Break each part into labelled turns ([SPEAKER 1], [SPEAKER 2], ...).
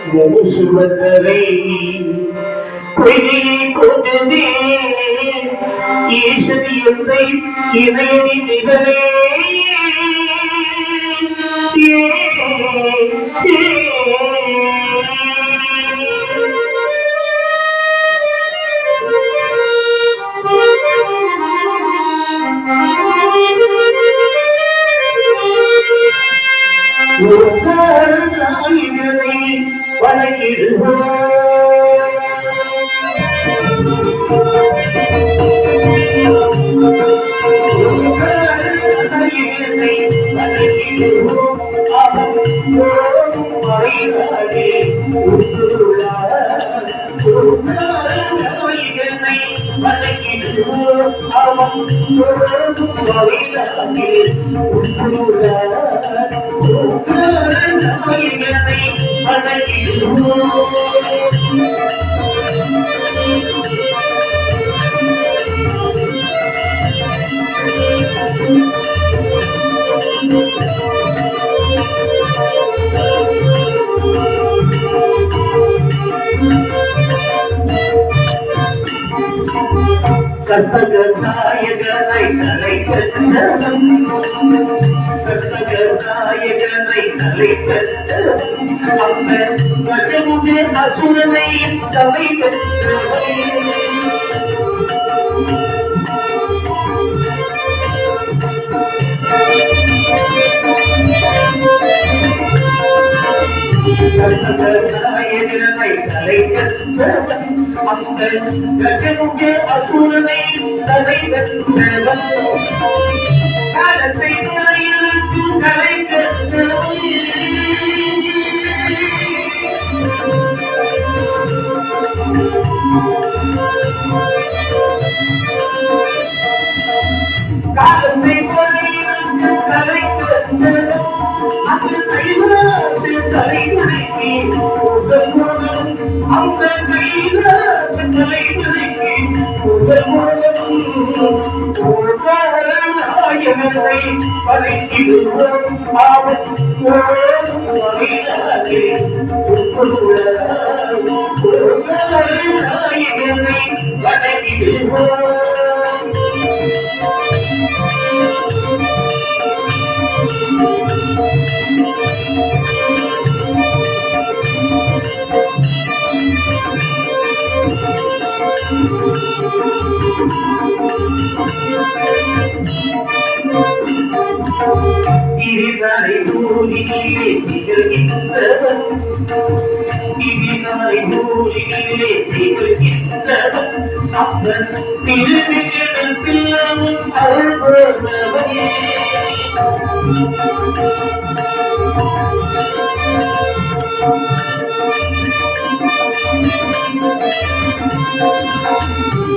[SPEAKER 1] மூசுவதரை பொய்யை கொண்டதே ஈசனி எந்தை இணையடி நிகழே நாயகனை வணங்கிடுவோம். கற்பகநாயகனை கஜமுக அசுரனை தலை நாயகனை தலை கஜமுக அசுரனை தலை காலத்தை தலையிலும் கலை காலத்தை தலையிலும் கலை அந்த கைலாச தலைமுறைக்கு அந்த கைலாச தலைமுறைக்கு நாயகனை படைத்திடுவோம். அவன் நாயகனை வணங்கிடுவோம். கிரிதரை ஊரிலே திகழ்கின்றவன், கிரிதரை ஊரிலே திகழ்கின்றவன், அப்பன் திருவிகிடத்தில் அருள் போன்றவனே.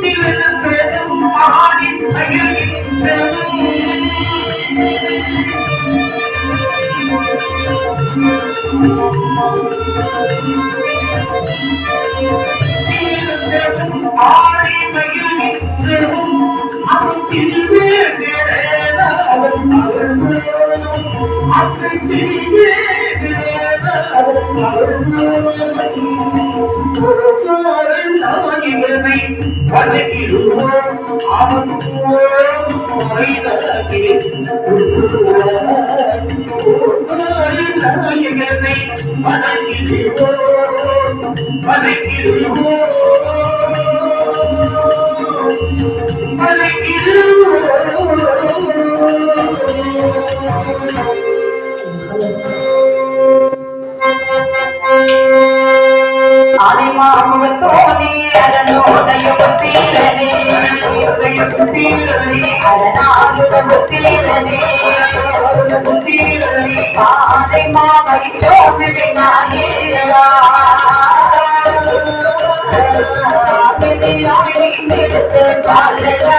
[SPEAKER 1] திருநெல்வேலும் ஆடி மகிழ்கின்றவன், ஆடி மகிழ்கின்றவன், அவன் திருவேடேன அவன் அருள், அவன் திருவேடேன அவன் அருள். நாயகனை வணங்கிடுவோம், அவன் நாயகனை வணங்கிடுவோம், வணங்கிடுவோம்,
[SPEAKER 2] ஆதிமாமுகத்தோனே அதனோதயுகத்தீரனே அதனாயுகத்தீரனே ஆதிமாமைச்சோமி விநாயகா விதியாடி நிறுத்து காலரா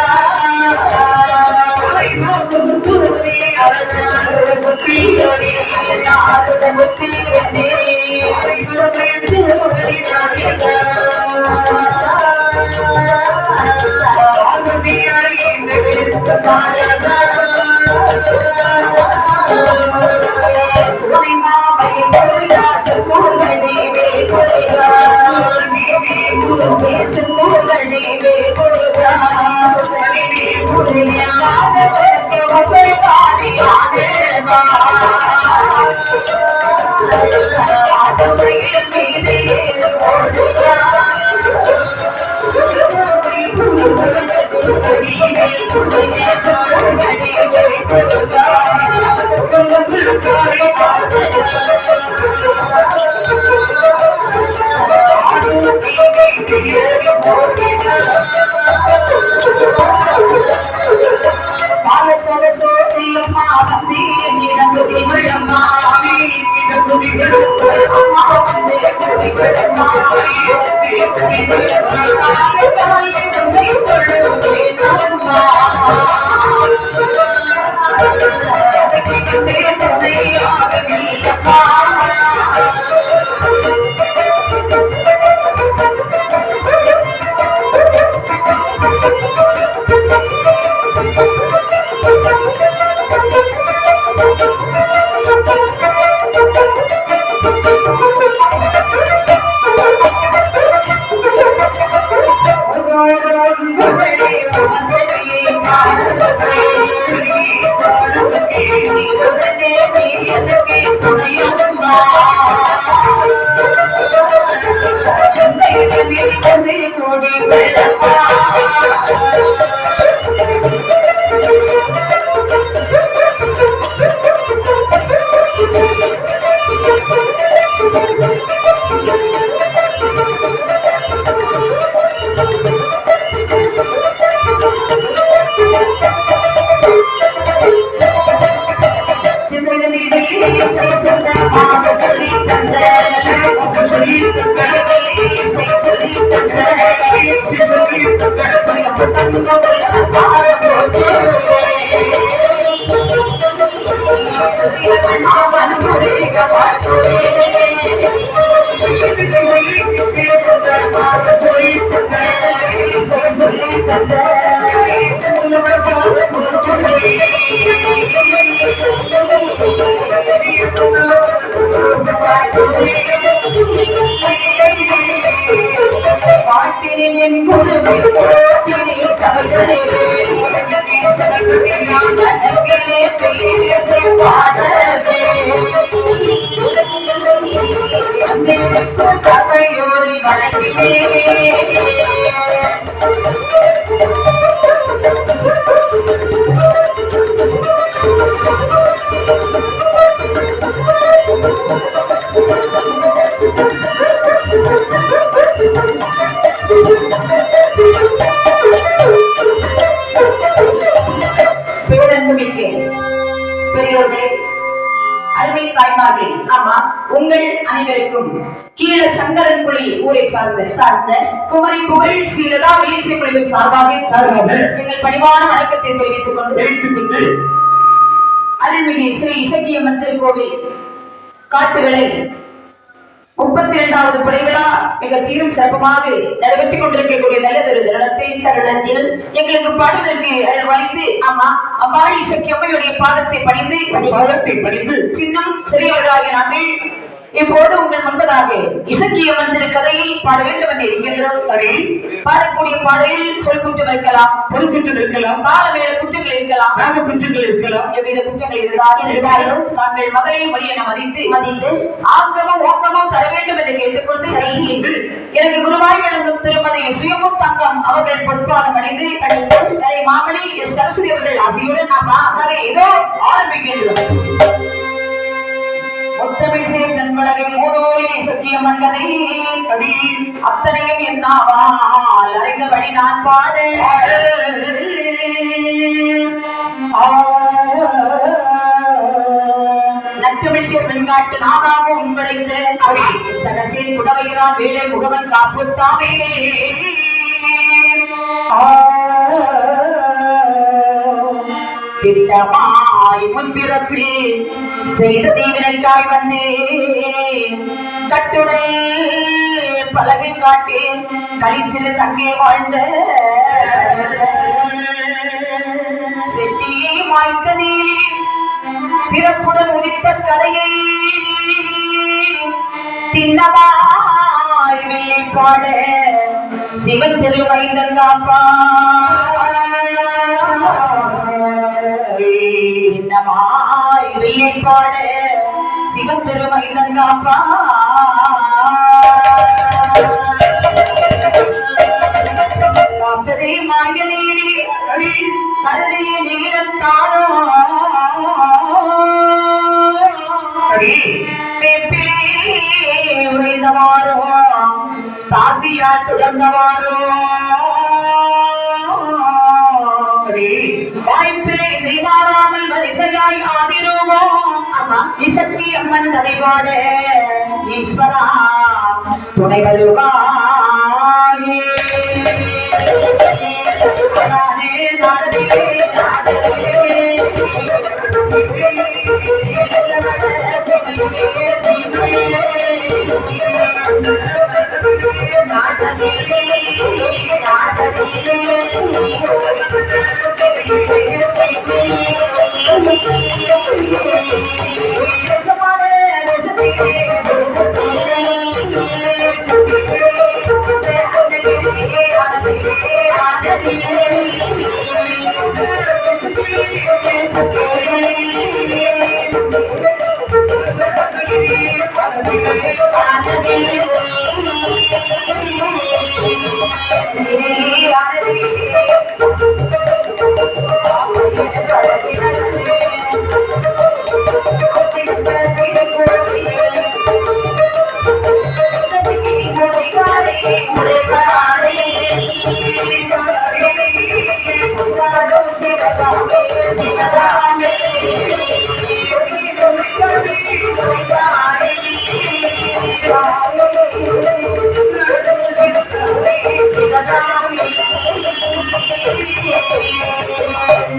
[SPEAKER 2] காட்டினேன் என் குருவை போற்றினே சபைகளே நான் அடங்கினே பேசை பாடவே சபையோரை வழங்கினே பெரியோர்களே, அருமை தாய்மார்களே, ஆமா உங்கள் அனைவருக்கும் கீழ சங்கரன்குழி ஊரை சார்ந்த குமரி புகழ் சீலதா வெளிசை குழுவின் சார்பாக எங்கள் பணிவான வணக்கத்தை தெரிவித்துக் கொண்டு அருள்மிகு ஸ்ரீ இசக்கியம்மன் திருக்கோவில் காட்டுவிளை 32வது புடைவிழா மிக சீரும் சிறப்புமாக நடைபெற்றுக் கொண்டிருக்கக்கூடிய நல்லதொரு தருணத்தில் எங்களுக்கு பாடுவதற்கு வலிந்து ஆமா அம்பாள் இசக்கியம்மையுடைய பாதத்தை பணிந்து சின்னம் சிறியவர்களாகிய நாங்கள் இப்போது உங்கள் முன்பதாக இசக்கியம்மன் திருக்கதையை பாட வேண்டும் என்று இருக்கின்றோம். பாடக்கூடிய பாடலில் சொல் குற்றம் இருக்கலாம், பொருள் குற்றம் இருக்கலாம், காலமேல குற்றங்கள் இருக்கலாம், நாக குற்றங்கள் இருக்கலாம், எவ்வித குற்றங்கள் இருந்தாலும் தாங்கள் மகளை வழியென மதித்து ஆங்கமும் ஓங்கமும் தர வேண்டும் என்று கேட்டுக்கொண்டு எனக்கு குருவாய் விளங்கும் திருமதி சுயமும் தங்கம் அவர்கள் பொற்பாலம் அடைந்து கலை மாமணி எஸ் சரஸ்வதி அவர்கள் ஆசையுடன் கதை ஏதோ ஆரம்பிக்கின்றோம். முத்தமிழ் சேர்ந்தன் வழகை மூதோரே இசக்கியம்மன் கதை அத்தனையும் என்னாவால் அறிந்தபடி நான் பாட நற்றமிழ்ச்சியர் வெண்காட்டு நாகாவும் உண்படைந்த தகசேன் புடவையிறான் வேலை முகவன் காப்புத்தாமே திட்டமாய் முன்பிறப்பில் செய்த தீவினைக்காய் வந்தேன் கட்டுடை பலகை காட்டேன் கழித்திரு தங்கே வாழ்ந்த செட்டியை மாய்த்த நீலி சிறப்புடன் உதித்த கதையை திண்ணமாய் வெள்ளை பாட சிவன் திருமைந்தன் காப்பா வெள்ளை பாட சிவன் திருமைந்தன் காப்பா காப்பதே மாய நீரி கருதிய நீரம் தானோ வேப்பிலே உறைந்தவாரோ தாசியா தொடர்ந்தவாரோ வாய்ப்பிலே செய்வாராமல் வரிசையாய் ஆதிருமோ இசக்கியம்மன் கதை பாட ஈஸ்வரா துணை வருவாயே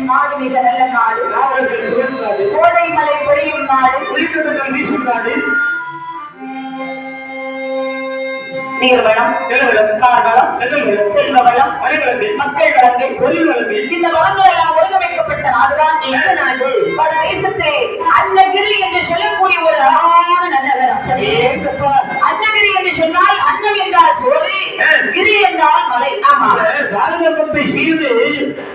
[SPEAKER 2] நாடு மிக நல்ல நாடு, கோடை மலை பொழியும் நாடு, வீசும் நாடு, நீர்வளம், கார்வளம், செல்வ வளம், மக்கள் வளங்கள், தொழில் வளங்கள், இந்த வளங்கள் எல்லாம் ஒருங்கமைக்கப்பட்ட நாடுதான் எந்த நாடு? வட தேசத்தை அன்னகிரி என்று சொல்லக்கூடிய ஒரு அழகான நகரம். அன்னகிரி என்று சொன்னால் அன்னம் என்றால் சோறு, கிரி என்றால்
[SPEAKER 1] யாகத்தை செய்து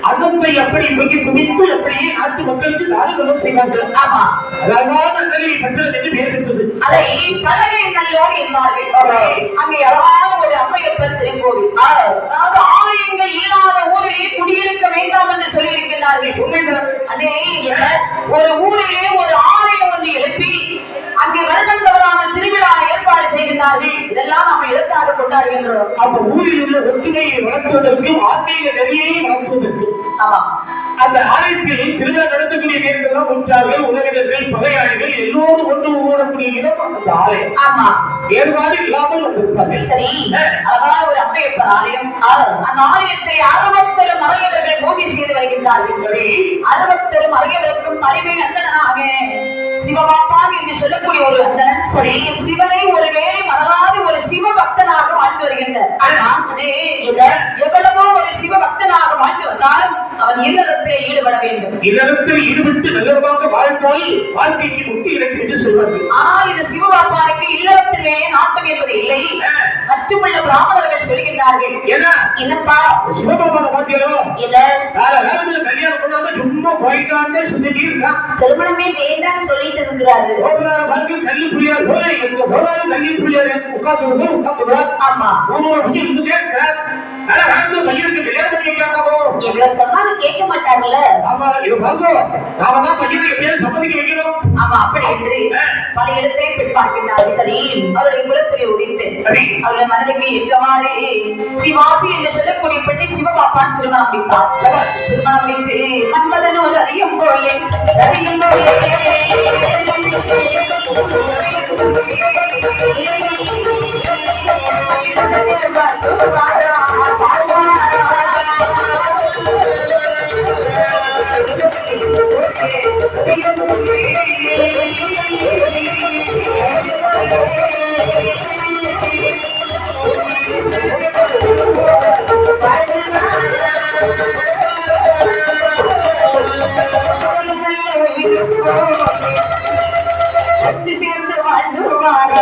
[SPEAKER 1] அன்னத்தை அப்படி இங்கே குவித்து அப்படியே நாட்டு மக்களுக்கு தானம் செய்வார்கள்.
[SPEAKER 2] ஆமா,
[SPEAKER 1] அழகான கல்வி பெற்றது என்று பெயர் பெற்றது.
[SPEAKER 2] அதை பலகை நல்லோர் என்பார்கள். அங்கே அழகான ஒரு அம்மையப்பர் திருக்கோவில். அதாவது ஆலயங்கள் இல்லாத ஊரிலே குடியிருக்க வேண்டாம் என்று சொல்லி இருக்கிறார்கள்.
[SPEAKER 1] உண்மைதான்.
[SPEAKER 2] அடே, ஒரு ஊரிலே ஒரு ஆலயம் ஒன்று எழுப்பி அங்கே வருடம் தவறாமல் திருவிழா ஏற்பாடு செய்கிறார்கள். இதெல்லாம் நாம் எதற்காக கொண்டாடுகின்றோம்?
[SPEAKER 1] அந்த ஊரில் உள்ள ஒற்றுமையை வளர்த்துவதற்கும் ஆன்மீக நெறியை வளர்த்துவதற்கும்.
[SPEAKER 2] ஆமா,
[SPEAKER 1] அந்த ஆலயத்தில் திருவிழா நடத்தக்கூடிய நேரங்களெல்லாம் உற்றார்கள், உறவினர்கள், பகையாளிகள் எல்லோரும் ஒன்று கூடக்கூடிய இடம் அந்த ஆலயம்.
[SPEAKER 2] ஆமா,
[SPEAKER 1] ஏற்பாடு இல்லாமல் வந்திருப்பார்கள்.
[SPEAKER 2] சரி, அழகான ஒரு அம்மையப்பர் ஆலயம். அந்த ஆலயத்தை 60 மறையவர்கள் பூஜை செய்து வருகின்றார்கள்.
[SPEAKER 1] சரி,
[SPEAKER 2] 60 மறையவருக்கும் தலைமை அந்தனாக சிவபாப்பான் என்று சொல்லக்கூடிய ஒரு அந்தணன். சரி, சிவனை ஒருவேளை மறவாத ஒரு சிவ பக்தனாக வாழ்ந்து வருகின்றார். எவ்வளவோ ஒரு சிவ பக்தனாக வாழ்ந்து வந்தாலும் அவன் இல்லறத்திலே ஈடுபட வேண்டும்.
[SPEAKER 1] இல்லறத்தில் ஈடுபட்டு நல்லதாக வாழ்ந்தால் வாழ்க்கைக்கு முக்தி கிடைக்கும் என்று சொல்வார்கள்.
[SPEAKER 2] ஆனால் இது சிவபாப்பானுக்கு இல்லறத்திலே நாட்டம் என்பது இல்லை. மற்றுமுள்ள பிராமணர்கள் சொல்கின்றார்கள், என்னப்பா
[SPEAKER 1] சிவபாபாவை பாக்கிறோம்
[SPEAKER 2] இல்ல
[SPEAKER 1] கல்யாணம் பண்ணாம சும்மா போய்க்காண்டே சுத்திட்டு இருக்கான்.
[SPEAKER 2] திருமணமே வேண்டாம்னு சொல்லிட்டு இருக்கிறாரு.
[SPEAKER 1] கல்வி புள்ளியார் போல எங்க போனாலும் கல்வி புள்ளியார் உட்காந்துருவார்.
[SPEAKER 2] ஆமா,
[SPEAKER 1] இருந்துட்டே இருக்கிறார். பையனுக்கு கல்யாணம் பண்ணி வைக்காமோ
[SPEAKER 2] எவ்வளவு சொன்னாலும் கேட்க மாட்டாங்கல்ல.
[SPEAKER 1] ஆமா, இது பார்ப்போம். நாம தான் பையனை எப்படியாவது சம்மதிக்க வைக்கணும்.
[SPEAKER 2] ஆமா, அப்படி என்று பல இடத்திலே பெண் பார்க்கின்றார். சரி, அவருடைய குலத்திலே உதித்து அவருடைய மனதுக்கு ஏற்றமாறு சிவாசி என்று சொல்லக்கூடிய பெண்ணை சிவபாப்பான் திருமணம் முடித்தார். திருமணம் முடித்து மன்மதனோடு அதையும் போயே சேர்ந்து வாழ்ந்துவார்.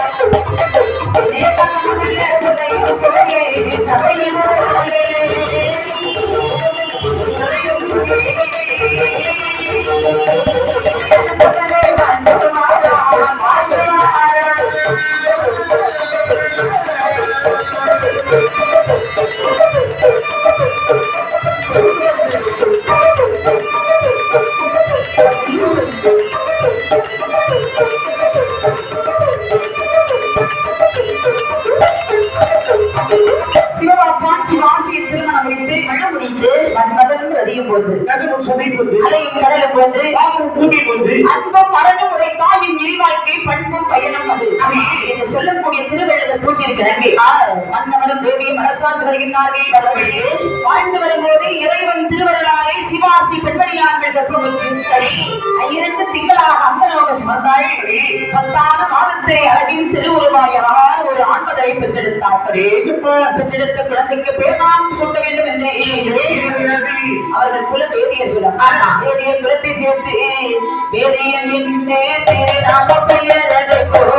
[SPEAKER 2] சிவபாப்பான் சிவாசியை திருமணம் முடித்து மழை முடித்து மன்மதனும் ரதியும் போது அலையும் கடலும் போன்று அன்பும் மரணம் உடைத்தால் என் இல்வாழ்க்கை பண்பும் பயணம் அது என்று சொல்லக்கூடிய திருவள்ளுவர் கூற்றிருக்கிறாங்க. மன்னவனும் தேவியும் அரசாண்டு வருகின்றார்கள். வாழ்ந்து வரும்போது இறைவன் திருவருளாலே சிவாசி பெண்மணியார்கள் கற்பமுற்று 2 திங்களாக அந்தலோக சுமந்தாள். 10 மாதத்திலே அழகின் திருவுருவாயார் ஒரு ஆண்மதரை பெற்றெடுத்தார். பெற்றெடுத்த குழந்தைக்கு பேர் நாம் சூட்ட வேண்டும் என்று அவர்கள் குல வேதியர்களும் வேதியர் குலத்தை சேர்த்து வேதியன் என்னே நாம பெயரது போல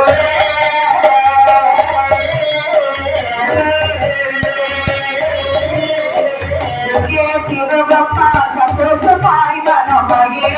[SPEAKER 2] சிவபப்பா சந்தோஷமாய் மனமகிழ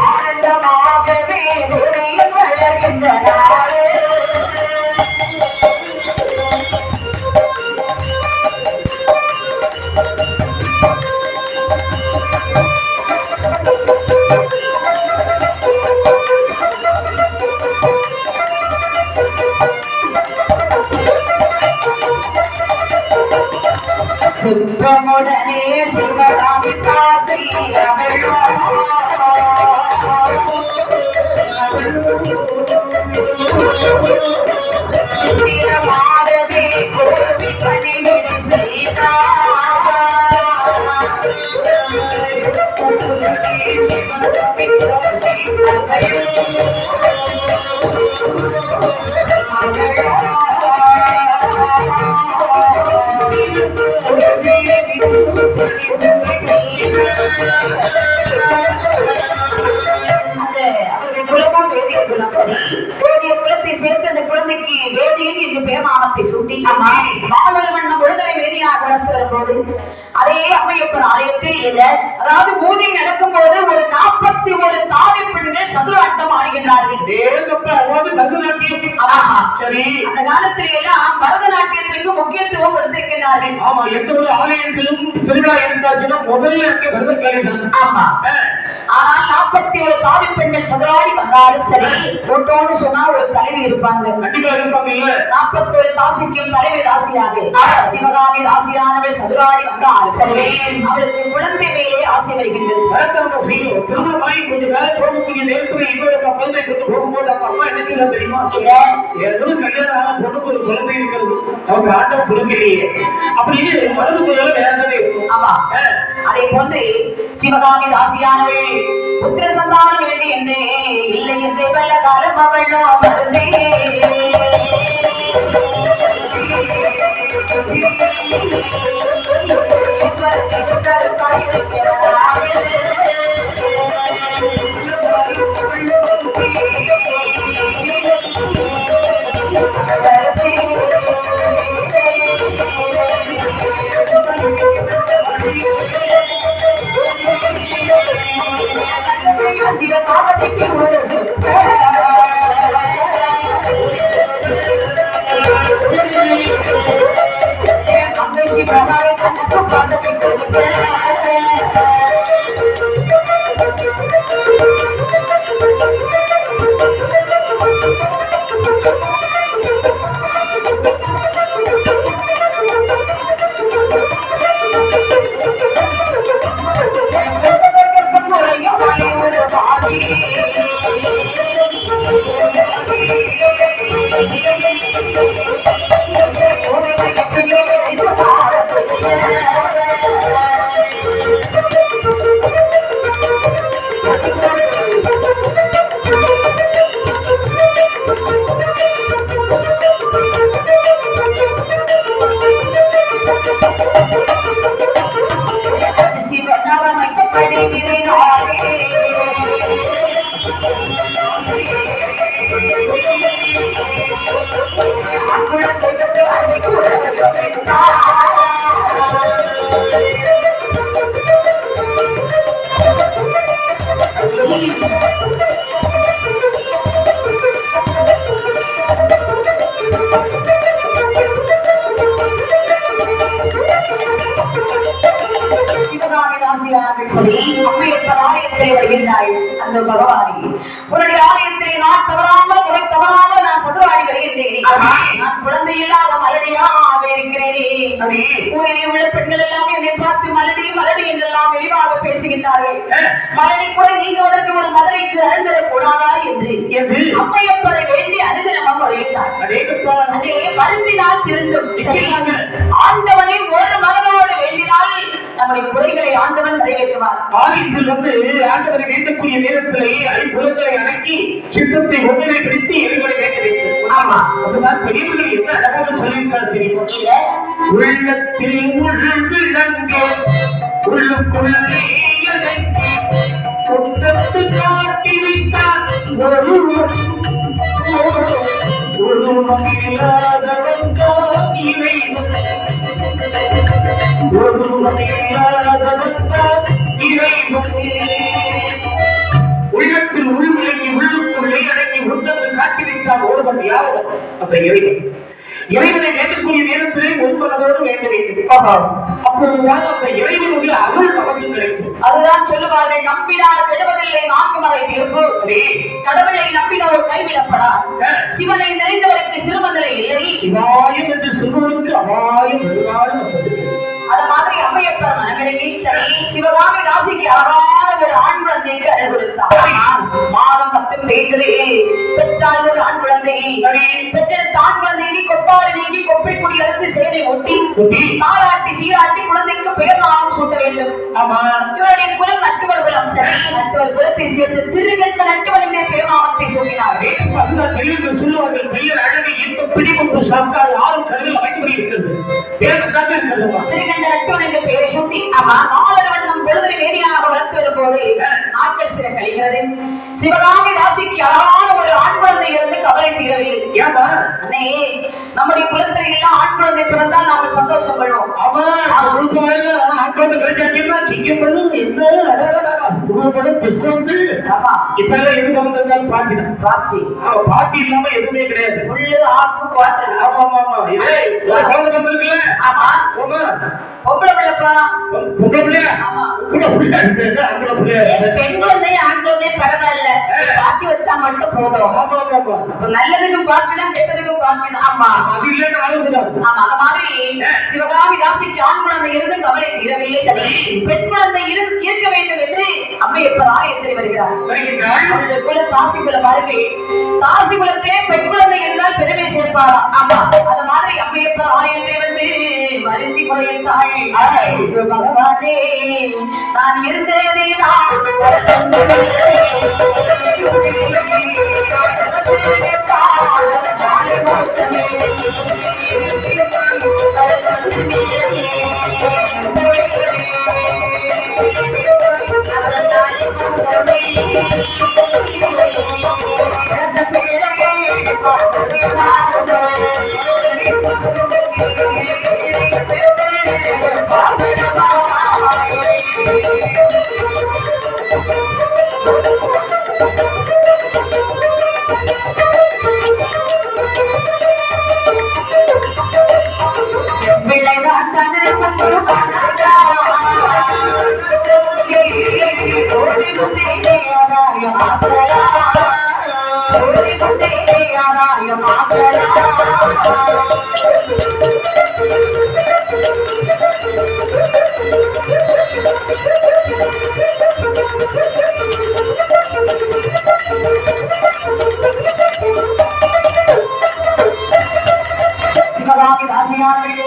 [SPEAKER 2] ஆனந்தமாகவே வளர்கின்ற நாளே சுற்றமுடனே சிவராமி காசி சித்திரமாரவே கோவி பணிவிடை செய்தார். அவர்கள் குலமும் வேதியர் குலம். சரி, வேதியர் குலத்தை சேர்த்து அந்த குழந்தைக்கு வேதியன் என்று பேர்நாமத்தை சூட்டி மாமல்லர் மன்னன் விடுதலை வேதியாக வளர்த்து வரும்போது அதே அம்மையப்பன் ஆலயத்தில் இல்ல, அதாவது பூஜை நடக்கும் போது ஒரு 41 தாவி பெண்கள் சதுராட்டம் ஆடுகின்றார்கள்.
[SPEAKER 1] சரி,
[SPEAKER 2] அந்த காலத்திலே எல்லாம் பரதநாட்டியத்திற்கு முக்கியத்துவம் கொடுத்திருக்கிறார்கள்.
[SPEAKER 1] ஆமா, எந்த ஒரு ஆலயத்திலும் திருவிழா எடுத்தாச்சுன்னா முதல்ல அங்கே பரதக்கலை தான்.
[SPEAKER 2] ஆமா, ஆனால் 41 தாவி பெண்கள் சதுராடி வந்தாலும் சரி, ஒட்டோன்னு சொன்னா ஒரு தலைவி இருப்பாங்க.
[SPEAKER 1] கண்டிப்பா இருப்பாங்க. இல்ல
[SPEAKER 2] 41 தாசிக்கும் தலைவி ராசியாக சிவகாமி ராசியானவள் சதுராடி வந்தால் சரி, அவளுக்கு குழந்தை மேலே ஆசை வருகின்றது.
[SPEAKER 1] திருமணமாகி கொஞ்சம் வேலை போகக்கூடிய நேரத்தில் இன்னொரு குழந்தை கொண்டு போகும்போது அவங்க அம்மா என்ன சொல்ல தெரியுமா? கல்யாணம் ஆன பொண்ணுக்கு ஒரு குழந்தை இருக்கிறது, அவங்க ஆட்டம் கொடுக்கலையே அப்படின்னு மனதுக்குள்ள வேற ஏதாவது இருக்கும்.
[SPEAKER 2] ஆமா, அதே போன்று சிவகாமி ராசியானவள் புத்திர சந்தானம் வேண்டி என்றே இல்லை என்றே பல காலம் அவளோ அமர்ந்தே ஈஸ்வரத்தை குற்றருக்காய் சிவகாமத்திற்கு ஒரு சிவகாமி தனக்கு பாதத்தை கொடுக்க அந்த பகவானி உன்னுடைய ஆலயத்திலே நான் தவறாமல் முறை தவறாமல் நான் சதுராடி வருகின்றேன். நான் குழந்தை இல்லாத மலடியாக இருக்கிறேன். ஊரிலே உள்ள பெண்கள் எல்லாம் என்னை பார்த்து மலடி மலடி என்றெல்லாம் விரிவாக பேசுகின்றார்கள். மலடி கூட நீங்குவதற்கு ஒரு மதுரைக்கு அழுந்தரக் கூடாதா என்று அம்மையப்பரை வேண்டி அனுதினமாக உரைத்தார். அதே வருந்தினால் திருந்தும் ஆண்டவனை ஒரு மனதோடு வேண்டினால் நம்முடைய குறைகளை ஆண்டவன் நிறைவேற்றுவார்.
[SPEAKER 1] ஆலயத்தில் வந்து ஆண்டவரை வேண்டக்கூடிய நேரத்திலே ஐம்புலங்களை அடக்கி சித்தத்தை ஒன்றிணைப்படுத்தி எதிர்களை வேண்ட வேண்டும்.
[SPEAKER 2] ஆமா,
[SPEAKER 1] அதுதான் பெரியவர்கள் என்ன அழகாக சொல்லியிருக்கார் தெரியுமா? உள்ளத்தில் உள்விளங்கே உள்ளுக்குள்ளே கொண்டத்து காட்டிவிட்டார் ஒருவன் இல்லாதவன் தான் இறைவன், ஒருவன் இல்லாதவன் தான் இறைவன். உள்ளத்தில் உள்விளங்கி உள்ளுக்குள்ளே அடங்கி உண்டத்து காட்டிவிட்டார் ஒருவன் யாவன் அந்த இறைவன். இறைவனை வேண்டக்கூடிய நேரத்திலே ஒன்பதோடு வேண்ட வேண்டும். அப்போதுதான் அந்த இறைவனுடைய அருள் நமக்கு கிடைக்கும்.
[SPEAKER 2] அதுதான் சொல்லுவார்கள், நம்பினார் கெடுவதில்லை நான்கு மலை தீர்ப்பு. கடவுளை நம்பினோர் கைவிடப்படார். சிவனை நிறைந்தவருக்கு சிறுமந்தலை இல்லை.
[SPEAKER 1] சிவாயம் என்று சொல்வதற்கு அபாயம் வருவாலும்
[SPEAKER 2] அது மாதிரி அம்மையப்பர் மனமிறங்கி சரி சிவகாமி ராசிக்கு அழகான ஒரு ஆண் குழந்தைக்கு அருள் கொடுத்தார். மாதம் 10 தேய்களே பெற்றால் ஒரு ஆண் குழந்தை. பெற்றெடுத்த ஆண் குழந்தைக்கு கொப்பாடு நீங்கி கொப்பை குடி அறுத்து சேனை ஒட்டி தாளாட்டி சீராட்டி குழந்தைக்கு பெயர் நாமம் சூட்ட வேண்டும்.
[SPEAKER 1] ஆமா,
[SPEAKER 2] இவருடைய குலம் நட்டுவர் குலம். சரி, நட்டுவர் குலத்தை சேர்ந்து திருகண்ட நட்டுவன் என்ற பேராமத்தை சொல்லினார்.
[SPEAKER 1] அதுதான் பெரியவர்கள் சொல்லுவார்கள், பெயர் அழகு இன்ப பிடிமுப்பு சர்க்கார் ஆளும் கருவில் அமைக்கப்படி இருக்கிறது. பேருக்காக இருக்கிறது.
[SPEAKER 2] திருகண்ட நட்டுவன் என்ற பெயரை சொல்லி நாளவன் நம் பொழுதை வேதியாக வளர்த்து வரும்போது நாட்கள் சில கழிகிறது. சிவகாமி ராசிக்கு அழகான ஒரு ஆண் குழந்தை இருந்து கவலை தீரவில்லை.
[SPEAKER 1] ஏமா
[SPEAKER 2] அண்ணே, நம்முடைய குலத்தில் எல்லாம் ஆண் குழந்தை பிறந்தால் நாம சந்தோஷம் பண்ணுவோம்.
[SPEAKER 1] ஆமா, ஆண் குழந்தை கிடைச்சாச்சுன்னா சிங்கம் பண்ணும் என்ன துருவப்படும் பிஸ்கொண்டு.
[SPEAKER 2] ஆமா,
[SPEAKER 1] இப்ப எல்லாம் எது வந்தாலும் பாத்திதான்.
[SPEAKER 2] பாத்தி
[SPEAKER 1] பாத்தி இல்லாம எதுவுமே கிடையாது.
[SPEAKER 2] Full half quarter.
[SPEAKER 1] ஆமா ஆமா ஆமா. இதே குழந்தை வந்திருக்குல்ல.
[SPEAKER 2] ஆமா,
[SPEAKER 1] ஆமா,
[SPEAKER 2] பொம்பளை பிள்ளைப்பா.
[SPEAKER 1] பொம்பளை பிள்ளையா?
[SPEAKER 2] ஆமா,
[SPEAKER 1] பொம்பளை பிள்ளையா இருக்கு. ஆம்பளை பிள்ளையா?
[SPEAKER 2] பெண் குழந்தை ஆண் குழந்தை பரவாயில்ல, பாட்டி வச்சா மட்டும் போதும்.
[SPEAKER 1] ஆமா ஆமா ஆமா.
[SPEAKER 2] அப்ப நல்லதுக்கும் பாட்டிதான், கெட்டதுக்கும் பாட்டிதான். ஆமா,
[SPEAKER 1] அது இல்லைன்னு ஆளுக்கூடாது.
[SPEAKER 2] ஆமா, அந்த மாதிரி சிவகாமி ராசிக்கு ஆண் குழந்தை இருந்து கவலை தீரவில்லை. சரி, பெண் குழந்தை இருக்க வேண்டும் என்று அம்மையப்பர் ஆலயத்தில் வருகிறார். அவருடைய குல தாசி குல பாருங்கள், தாசி குலத்திலே பெண் குழந்தை இருந்தால் பெருமை சேர்ப்பாரா. ஆமா, அந்த மாதிரி அம்மையப்பர் ஆலயத்தில் வந்து வருந்தி முறையிட்டாள். பகவானே, நான் இருந்ததே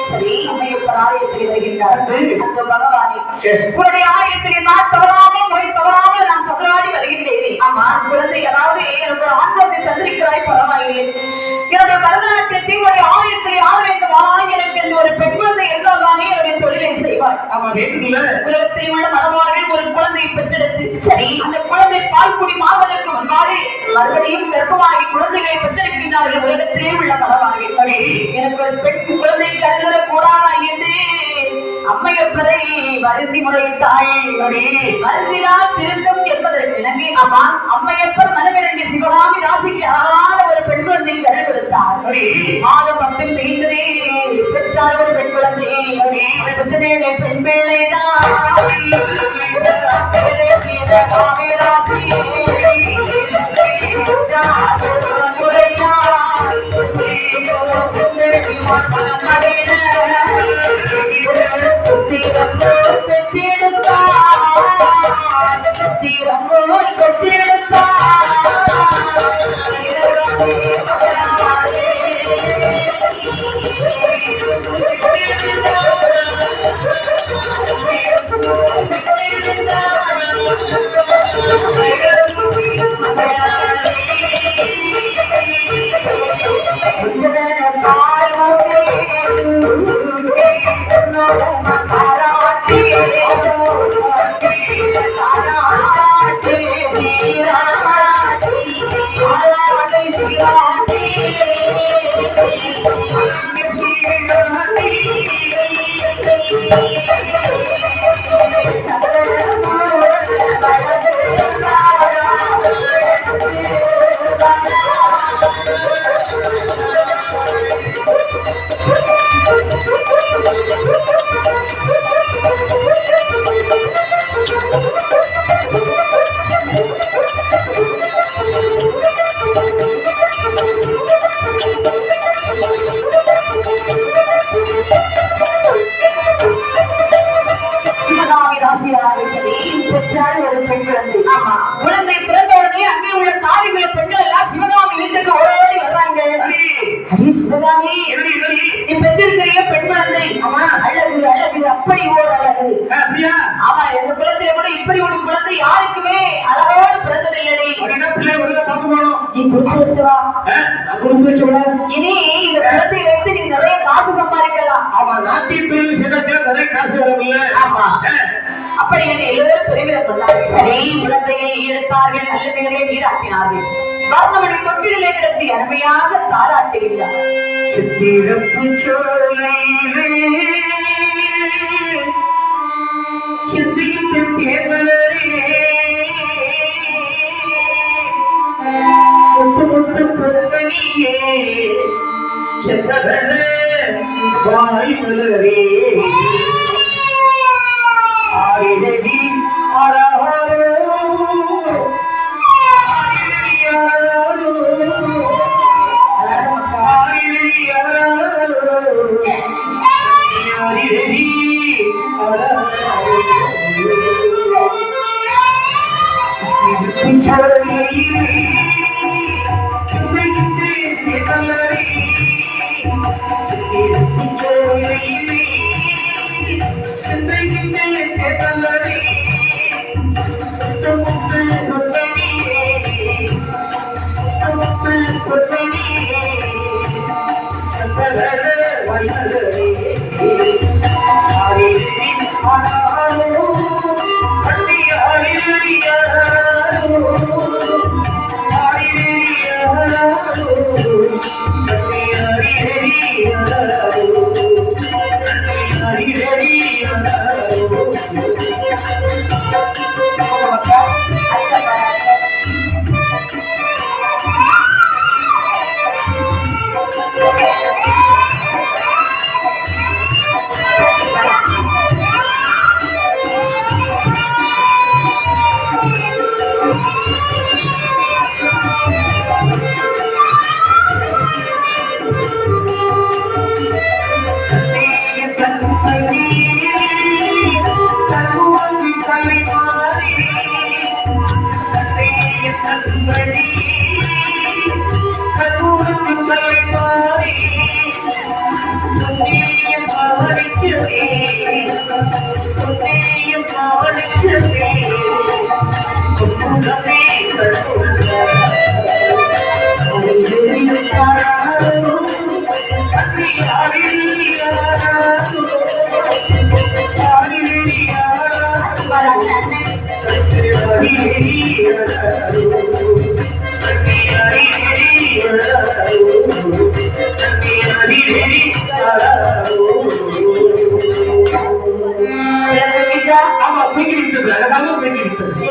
[SPEAKER 2] சரி, அம்மையப்பர் ஆலயத்தில் வருகின்றார். அந்த பகவானே, உன்னுடைய ஆலயத்தில் நான் தவறாமல் முறை தவறாமல் நான் சதுராடி வருகின்றேன். ஆமா, குழந்தை அதாவது எனக்கு ஒரு ஆண் குழந்தை தந்திருக்கிறாய், பரவாயில்லை. என்னுடைய பரதநாட்டியத்தை உன்னுடைய ஆலயத்தில் ஆட வேண்டுமா? எனக்கு இந்த ஒரு பெண் குழந்தை இருந்தால் தானே என்னுடைய தொழிலை செய்வாள்.
[SPEAKER 1] ஆமா,
[SPEAKER 2] உலகத்தில் உள்ள மரபார்கள் ஒரு குழந்தையை பெற்றெடுத்து, சரி, அந்த குழந்தை பால்குடி மாறுவதற்கு முன்பாக மறுபடியும் கர்ப்பமாகி குழந்தைகளை பெற்றெடுக்கின்றார்கள் உலகத்திலே உள்ள மரபார்கள். எனக்கு ஒரு பெண் குழந்தை கருதல கூடாதா என்று அம்மையப்பரை வருந்தி முறையிட்டாள். வருந்தினால் திருத்தம் என்பதற்கு இணங்கி அம்மா அம்மையப்பர் மனமிறங்கி சிவகாமி ராசிக்கு அழகான ஒரு பெண் குழந்தை கரை கொடுத்தார். மாதம் 10 தேய்ந்ததே பெற்றால் ஒரு பெண் குழந்தை. பெற்றனே பெண் பிள்ளைதான் சிவகாமி ராசி குழந்தை பிறந்த உடனே அங்கே உள்ள தாதிகளை பெண்கள் எல்லாம் சிவகாமி வீட்டுக்கு ஓடி வர்றாங்க. அடி சிவகாமி, நீ பெற்றிருக்கிற பெண் குழந்தை அழகு அழகு அப்படி ஓர் அழகு. ஆமா, எங்க குலத்திலே கூட இப்படி ஒரு குழந்தை குழந்தை யாருக்குமே அழகோடு பிறந்ததில்லை.
[SPEAKER 1] அப்படின்னா பிள்ளை உள்ள பார்க்க போனோம்.
[SPEAKER 2] நீ குடிச்சு வச்சவா,
[SPEAKER 1] நான் குடிச்சு வச்சவளா?
[SPEAKER 2] இனி இந்த குழந்தையை வைத்து நீ நிறைய காசு சம்பாதிக்கலாம்.
[SPEAKER 1] ஆமா, நாட்டிய தொழில் செய்யறதுல நிறைய காசு வரவில்லை.
[SPEAKER 2] ஆமா, அப்படி என்று எல்லோரும் பெருமிதம் கொண்டார்கள். சரி, குழந்தையை எடுத்தார்கள், நல்ல நீரை நீராட்டினார்கள். வர்ணமணி தொட்டிலே கிடத்தி அருமையாக தாராட்டுகிறார்.
[SPEAKER 1] சித்திரப்பு சோலையிலே சித்திரப்பு தேவலரே முத்து முத்து பொன்மணியே செவ்வகன வாய் மலரே ஆரிடடி ஆராரோ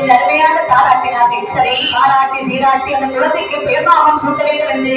[SPEAKER 2] அருமையாக தாராட்டினார்கள். சரி, பாராட்டி சீராட்டி அந்த குழந்தைக்கு பேர்நாமம் சூட்ட வேண்டும் என்று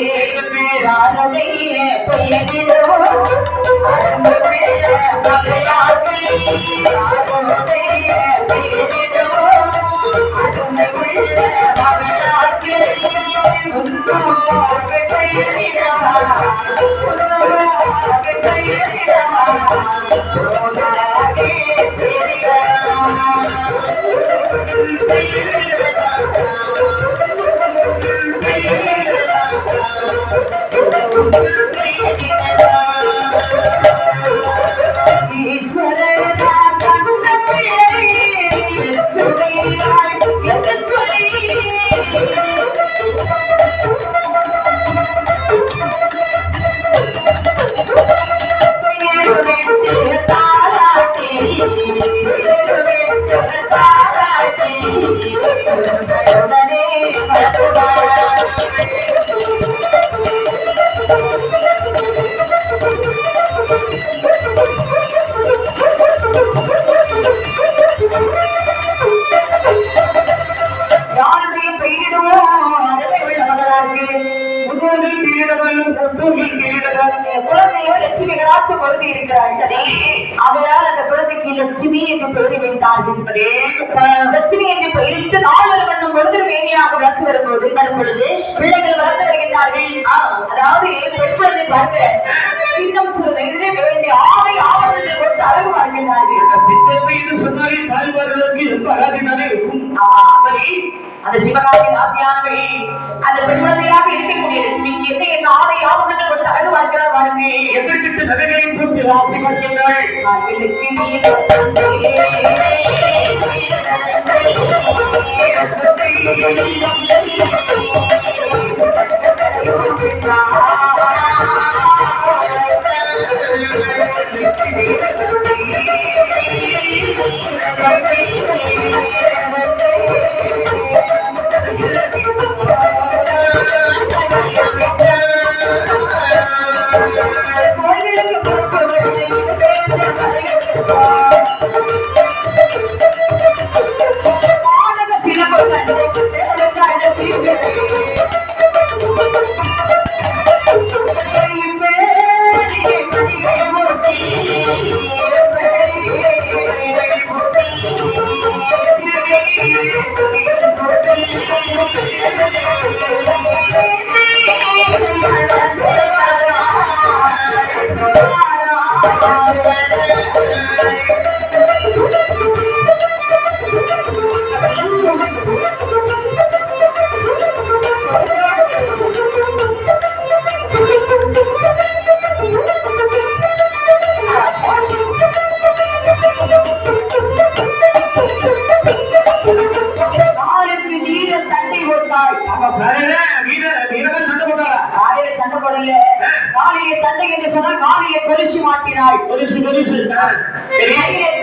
[SPEAKER 2] குழந்தையோ லட்சுமி கடாட்சி பொருந்தி இருக்கிறார். சரி, அதனால் அந்த குழந்தைக்கு லட்சுமி என்று பெயர் வைத்தார்கள். லட்சுமி என்று பெயரிட்டு நாளொரு வண்ணம் பொழுது வேணியாக வளர்த்து வரும்போது பிள்ளைகள் வளர்த்து வருகின்றார்கள். அதாவது பெண் குழந்தை பார்க்க சின்னம் சிறு வயதிலே வேண்டிய ஆடை ஆவணத்தை கொடுத்து அழகு வாழ்கின்றார்கள்.
[SPEAKER 1] சொன்னாலே தாய்மார்களுக்கு ரொம்ப அழகாக இருக்கும்.
[SPEAKER 2] சரி, அந்த சிவகாமி தாசியானவள் அந்த பெண் குழந்தையாக இருக்கக்கூடிய லட்சுமிக்கு என்ன ஆடை ஆவணங்கள் கொடுத்து அழகு வாழ்கிறார் பாருங்க.
[SPEAKER 1] எதிர்த்து நகைகளை போட்டு ஆசை கொள்கிறாள்.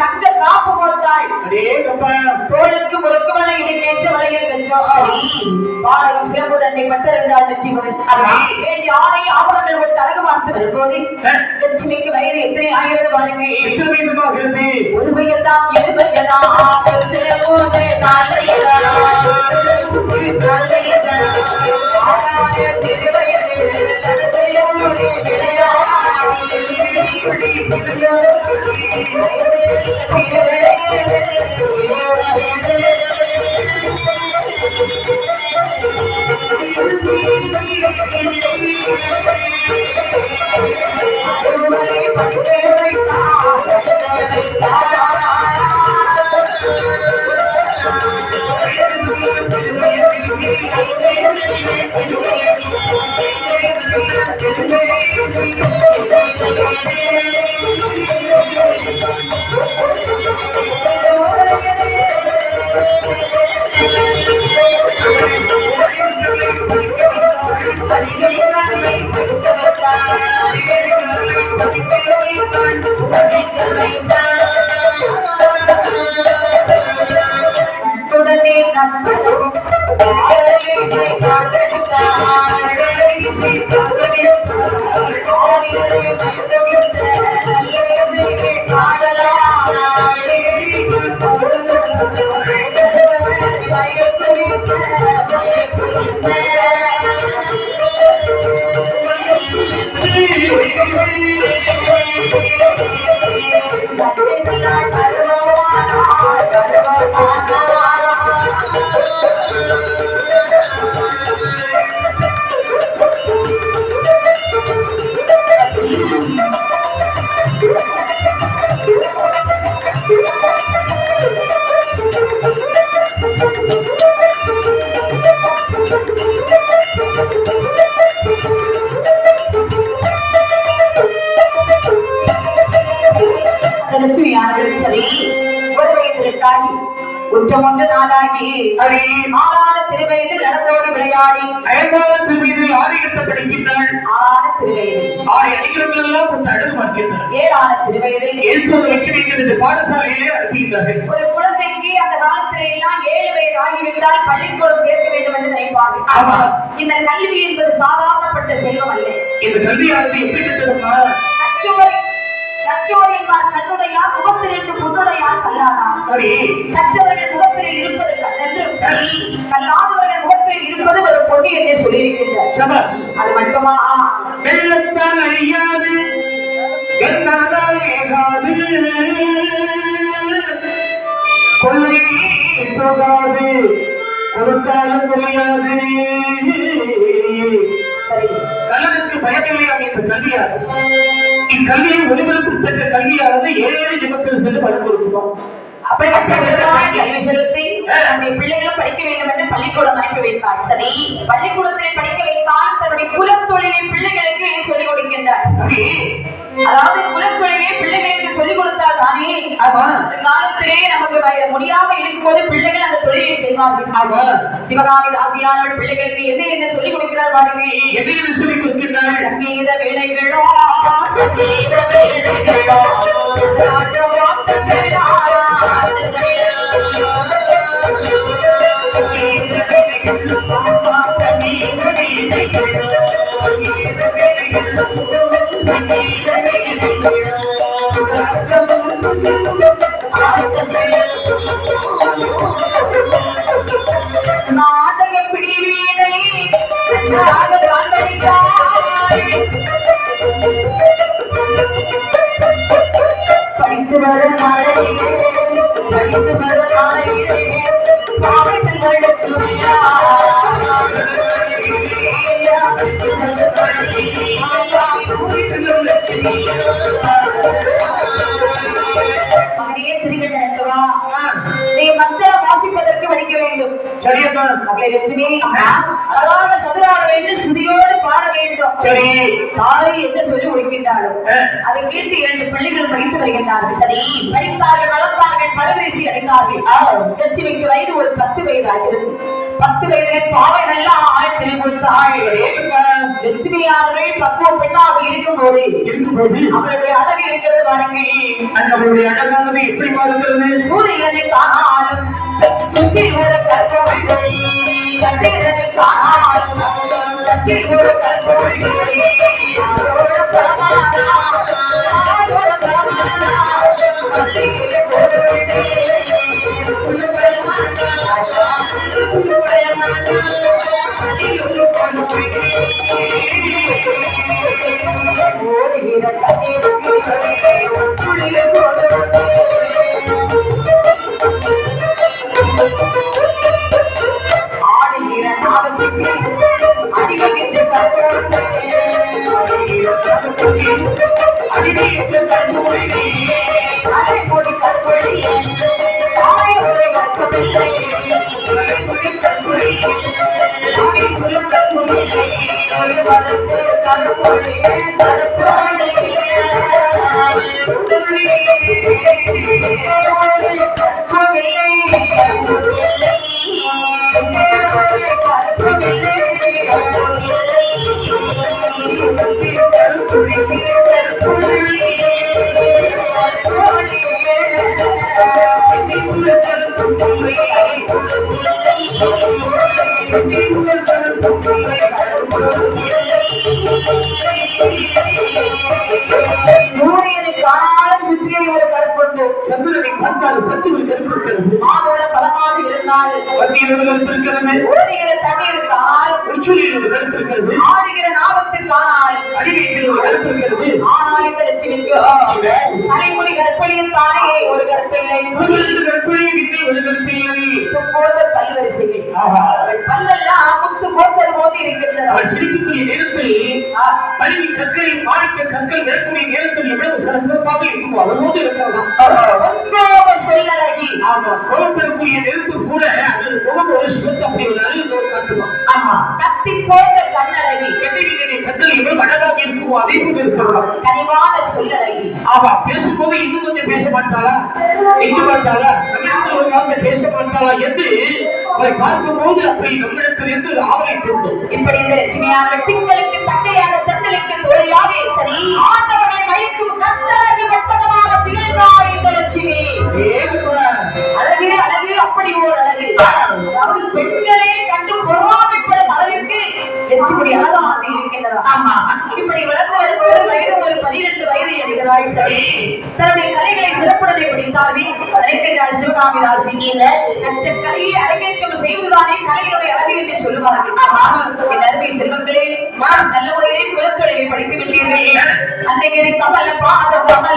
[SPEAKER 2] தங்க காப்பு போட்டாள். தோளுக்கு முறுக்கு வலை இடைக்கேற்ற வலையில் வெச்சாள். பாடகம் சிறப்பு தன்னை பட்டிருந்தாள் நெற்றிமகன். வேண்டிய ஆடை ஆபரணங்கள் போட்டு அழகு பார்த்து வரும்போது லட்சுமிக்கு வயது எத்தனை ஆகிறது பாருங்க. ஒரு பையதான் எது பையதான் ஒன்று நாளாகி ஆறான திருவயதில் நடந்தோடி விளையாடி 5ஆவது திருவயதில் ஆதிக்கத்தை படிக்கின்றாள். 6ஆன திருவயதில் 6 அடிகளுக்கு எல்லாம் கொண்டு அழகு பார்க்கின்றாள். 7ஆன திருவயதில் எழுத்தோடு வைக்க வேண்டும் என்று பாடசாலையிலே அனுப்புகின்றார்கள். ஒரு குழந்தைக்கு அந்த காலத்திலே எல்லாம் 7 வயது ஆகிவிட்டால் பள்ளிக்கூடம் சேர்க்க வேண்டும் என்று நினைப்பார்கள். இந்த கல்வி என்பது சாதாரணப்பட்ட செல்வம் அல்ல. இந்த கல்வியானது எப்படிப்பட்டதுன்னா கற்றோரின் கண்ணுடையார் முகத்திலிருந்து பொன்னுடையார் கல்லானார். கற்றவர்கள் முகத்தில் இருப்பது கண்ணென்றும் சரி, கல்லாதவர்கள் முகத்தில் இருப்பது ஒரு பொண்ணு என்று சொல்லியிருக்கின்றார். அது மட்டுமா? வெள்ளத்தால் அழியாது வெண்ணால் ஏகாது கொள்ளை போகாது கொடுத்தாலும் குறையாது. சரி, கலனுக்கு பயமில்லையாக இந்த கல்வியார் இக்கல்வியை ஒளிபரப்பு பெற்ற கல்வியானது 7 ஜெபத்தில் சென்று பலன் கொடுக்குவோம். கல்வி செலுத்தி நம்முடைய பிள்ளைகளும் படிக்க வேண்டும் என்று பள்ளிக்கூடம் அனுப்பி வைத்தார். சரி, பள்ளிக்கூடத்தில் படிக்க வைத்தால் தன்னுடைய குலத்தொழிலை பிள்ளைகளுக்கு சொல்லிக் கொடுக்கின்றார். அதாவது குலத்தொழிலை பிள்ளைகளுக்கு சொல்லிக் கொடுத்தால் தானே
[SPEAKER 1] ஆமா.
[SPEAKER 2] காலத்திலே நமக்கு முடியாம இருக்கும்போது பிள்ளைகள் அந்த தொழிலை செய்வார்கள்.
[SPEAKER 1] ஆமா.
[SPEAKER 2] சிவகாமி தாசியானவள் பிள்ளைகளுக்கு என்ன என்ன சொல்லிக் கொடுக்கிறார் பாருங்கள்.
[SPEAKER 1] என்ன சொல்லிக் கொடுக்கிறார்?
[SPEAKER 2] சங்கீத வேலைகளோ சங்கீத வேலைகளோ நாடக பிடிவீனை படித்து வர நாளையிலே படித்து வர நாளையிலே பாவைகள் அழைச்சுமையா மகனே திருவிழா நீ மந்திர வாசிப்பதற்கு படிக்க வேண்டும்.
[SPEAKER 1] சரியம்மா.
[SPEAKER 2] மகளே லட்சுமி அழகாக சதுராட வேண்டும், சுதியோடு பாட வேண்டும்.
[SPEAKER 1] சரி.
[SPEAKER 2] தாயை என்ன சொல்லி கொடுக்கின்றாளோ அதை கேட்டு 2 பிள்ளைகள் படித்து வருகின்றார்கள். சரி, படித்தார்கள், வளர்ந்தார்கள், பரவரிசை அடைந்தார்கள். லட்சுமிக்கு வயது ஒரு 10 வயது ஆகிறது. 10 வயதிலே பாவை நல்லா திருத்தாள். லட்சுமியானவள் பக்குவம் பெண்ணாக இருக்கும்போது அவளுடைய அழகு இருக்கிறது பாருங்கள்.
[SPEAKER 1] அவளுடைய அழகானது எப்படி பாருங்கிறது?
[SPEAKER 2] சூரியனை காணாலும் சுற்றி ஒரு கற்பனை, சட்டிரனை காணாலும் சட்டி ஒரு கற்பனை. சூரியனை காணாலும் சுற்றியை ஒரு கற்புண்டு,
[SPEAKER 1] சந்திரனை பார்த்தால் சக்தி ஒரு கருப்பிருக்கிறது.
[SPEAKER 2] மாதோட பலமாக இருந்தால்
[SPEAKER 1] மத்தியில் ஒரு கருப்பிருக்கிறது.
[SPEAKER 2] ஓடுகிற தண்ணீர் காணால்
[SPEAKER 1] உச்சுளியில் ஒரு கருப்பிருக்கிறது.
[SPEAKER 2] ஆடுகிற நாகத்தில் காணால்
[SPEAKER 1] அடிவயிற்றில் ஒரு கருப்பிருக்கிறது.
[SPEAKER 2] ஆனால் இந்த லட்சுமிக்கு தலைமுடி கற்பிலியும் தானே ஒரு கற்பில்லை,
[SPEAKER 1] கற்பிழையும் இல்லை ஒரு கற்பில்லை.
[SPEAKER 2] போன்ற பல்வரிசைகள். அவள் பல்லெல்லாம் முத்து கோர்த்தது போன்று இருக்கின்றது.
[SPEAKER 1] அவள் சிரிக்கக்கூடிய நேரத்தில் பள்ளி கற்கள் மாணிக்க கற்கள் விளக்கூடிய நேரத்தில் எவ்வளவு சிறப்பாக இருக்குமோ அதோடு இருக்கிறதாம்.
[SPEAKER 2] சொல்லலகி.
[SPEAKER 1] ஆமா, கோலம் பெறக்கூடிய நேரத்தில் கூட அது முகம் ஒரு சிவத்து அப்படி ஒரு அழகு காட்டுவான்.
[SPEAKER 2] ஆமா, கத்தி போன்ற கண்ணழகி.
[SPEAKER 1] எத்தனை கற்கள் எவ்வளவு அழகாக இருக்குமோ அதே போன்று இருக்கிறதாம்.
[SPEAKER 2] கனிவான சொல்லலகி.
[SPEAKER 1] ஆமா, பேசும்போது இன்னும் கொஞ்சம் பேச மாட்டாளா, எங்க மாட்டாளா, நம்மிடத்தில் ஒரு வார்த்தை பேச மாட்டாளா என்று அவளை பார்க்கும் போது அப்படி நம்மிடத்திலிருந்து ஆவலை கொண்டு
[SPEAKER 2] இப்படி இந்த லட்சுமியானவள் திங்களுக்கு தங்கையாக தங்களுக்கு தோழியாக சரி ஆண்டவர்களை மயக்கும் கத்தழகு வட்டகமாக திகழ்ந்தாள் இந்த லட்சுமி. அழகு அழகு அப்படி ஓர் அழகு. அதாவது பெண்களே கண்டு பொறாமைப்படும் அளவிற்கு லட்சுமி அழகாக இருக்கின்றதா. ஆமா, இப்படி வளர்ந்து வரும்போது வயது ஒரு 12 வயதை அடைகிறாள். சரி, தன்னுடைய கலைகளை சிறப்புடனே படித்தார்கள். நினைக்கிறாள் சிவகாமி தாசி. கற்ற கலையை அரங்கேற்றம் செய்வதுதானே கலையினுடைய அழகு என்று சொல்லுவார்கள். என் அருமை செல்வங்களே, நல்ல முறையிலே குலத்தொழிலை படித்து விட்டீர்கள். அன்னைக்கு கமல பாத கமல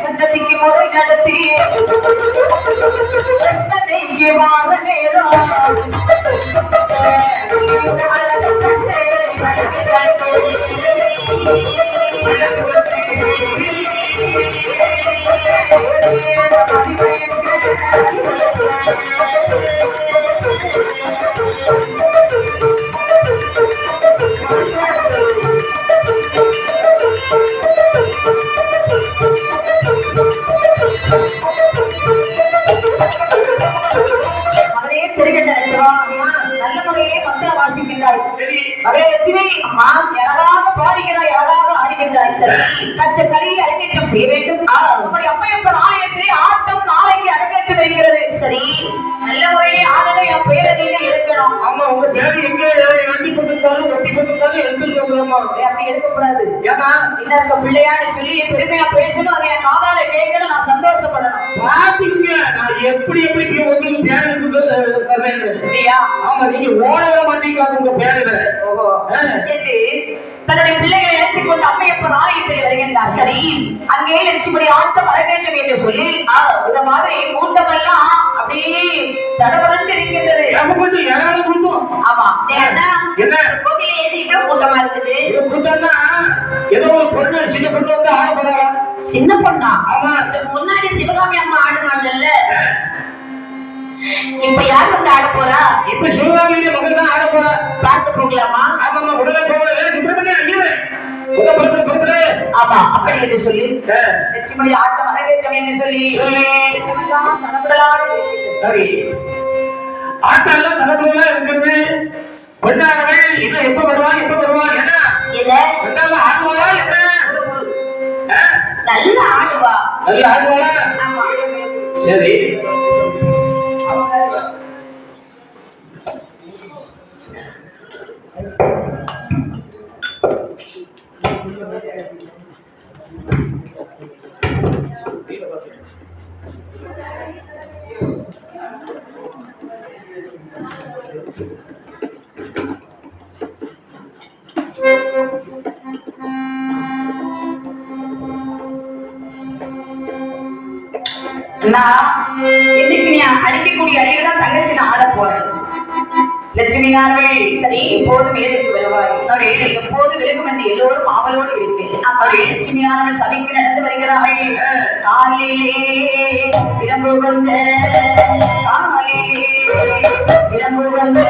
[SPEAKER 2] சந்ததிக்கு முறை நடத்தி வார நேரம் மகளே லட்சுமி, அம்மா அழகாக பாடுகிறாய், அழகாக ஆடுகின்றாய். சரி, கற்ற கலையை அரங்கேற்றம் செய்ய வேண்டும். நம்முடைய அம்மையப்பன் ஆலயத்தை ஆட்டம் நாளைக்கு அரங்கேற்றம் வைக்கிறது. சரி, நல்ல முறையிலே ஆடணும். என் பெயரை நீங்க எடுக்கணும்.
[SPEAKER 1] ஆமா, உங்க பேரு எங்க எழுதி போட்டுருந்தாலும் ஒட்டி போட்டுருந்தாலும் எடுத்துட்டு வந்துடுமா?
[SPEAKER 2] அப்படி எடுக்கக்கூடாது.
[SPEAKER 1] ஏன்னா
[SPEAKER 2] என்ன இருக்க பிள்ளையான்னு சொல்லி பெருமையா பேசணும். அதை என் காதால கேட்கணும். நான் சந்தோஷப்படணும்.
[SPEAKER 1] பாத்தீங்க, நான் எப்படி உங்களுக்கு பேர் எடுத்து
[SPEAKER 2] இல்லையா?
[SPEAKER 1] ஆமா, நீங்க ஓட விட மாட்டீங்க உங்க பேரு.
[SPEAKER 2] ஓஹோ, என்று தன்னுடைய பிள்ளைகளை அழைத்துக் கொண்டு அம்மையப்பன் ஆலயத்தில் வருகின்றார். சரி, அங்கே லட்சுமி ஆட்டம் அரங்கேற்றம் என்று சொல்லி இந்த மாதிரி கூட்டமெல்லாம் அப்படியே தடபடந்து இருக்கின்றது.
[SPEAKER 1] கொஞ்சம் யாராவது கூட்டம்.
[SPEAKER 2] ஆமா,
[SPEAKER 1] என்ன
[SPEAKER 2] கோவிலே இவ்வளவு கூட்டமா இருக்குது?
[SPEAKER 1] கூட்டம்னா ஏதோ ஒரு பொண்ணு, சின்ன பொண்ணு வந்து ஆட போறாங்க.
[SPEAKER 2] சின்ன பொண்ணா?
[SPEAKER 1] ஆமா,
[SPEAKER 2] முன்னாடி சிவகாமி அம்மா ஆடுனாங்கல்ல, இப்ப யார் வந்து ஆட போறா?
[SPEAKER 1] இப்ப சிவகாமியுடைய மகள் தான் ஆட போறா.
[SPEAKER 2] பார்த்து போகலாமா?
[SPEAKER 1] ஆமா, உடனே போகல.
[SPEAKER 2] ஆமா, அப்படி என்று சொல்லி லட்சுமி ஆட்டம் அரங்கேற்றம் என்று சொல்லி
[SPEAKER 1] ஆட்டம் எல்லாம் தனக்குள்ள இருக்கிறது. கொண்டாடவே இன்னும் எப்ப வருவாங்க என்ன ஆடுவாரா என்ன?
[SPEAKER 2] நல்ல ஆடுவா.
[SPEAKER 1] நல்ல ஆடுவாளா?
[SPEAKER 2] ஆமா.
[SPEAKER 1] சரி,
[SPEAKER 2] இன்னைக்கு நீ அடிக்கக்கூடிய அடியில தான் தங்கச்சி நான் ஆட போறேன். லட்சுமி நார்கள் சரி, எப்போதும் மேலுக்கு வருவாய், எப்போது விலகும் என்று எல்லோரும் ஆவலோடு இருக்கு. அப்படி லட்சுமி நார்கள் சபைக்கு நடந்து வருகிறார்கள். காலிலே சிலம்பு வந்த, காலிலே சிலம்பு வந்த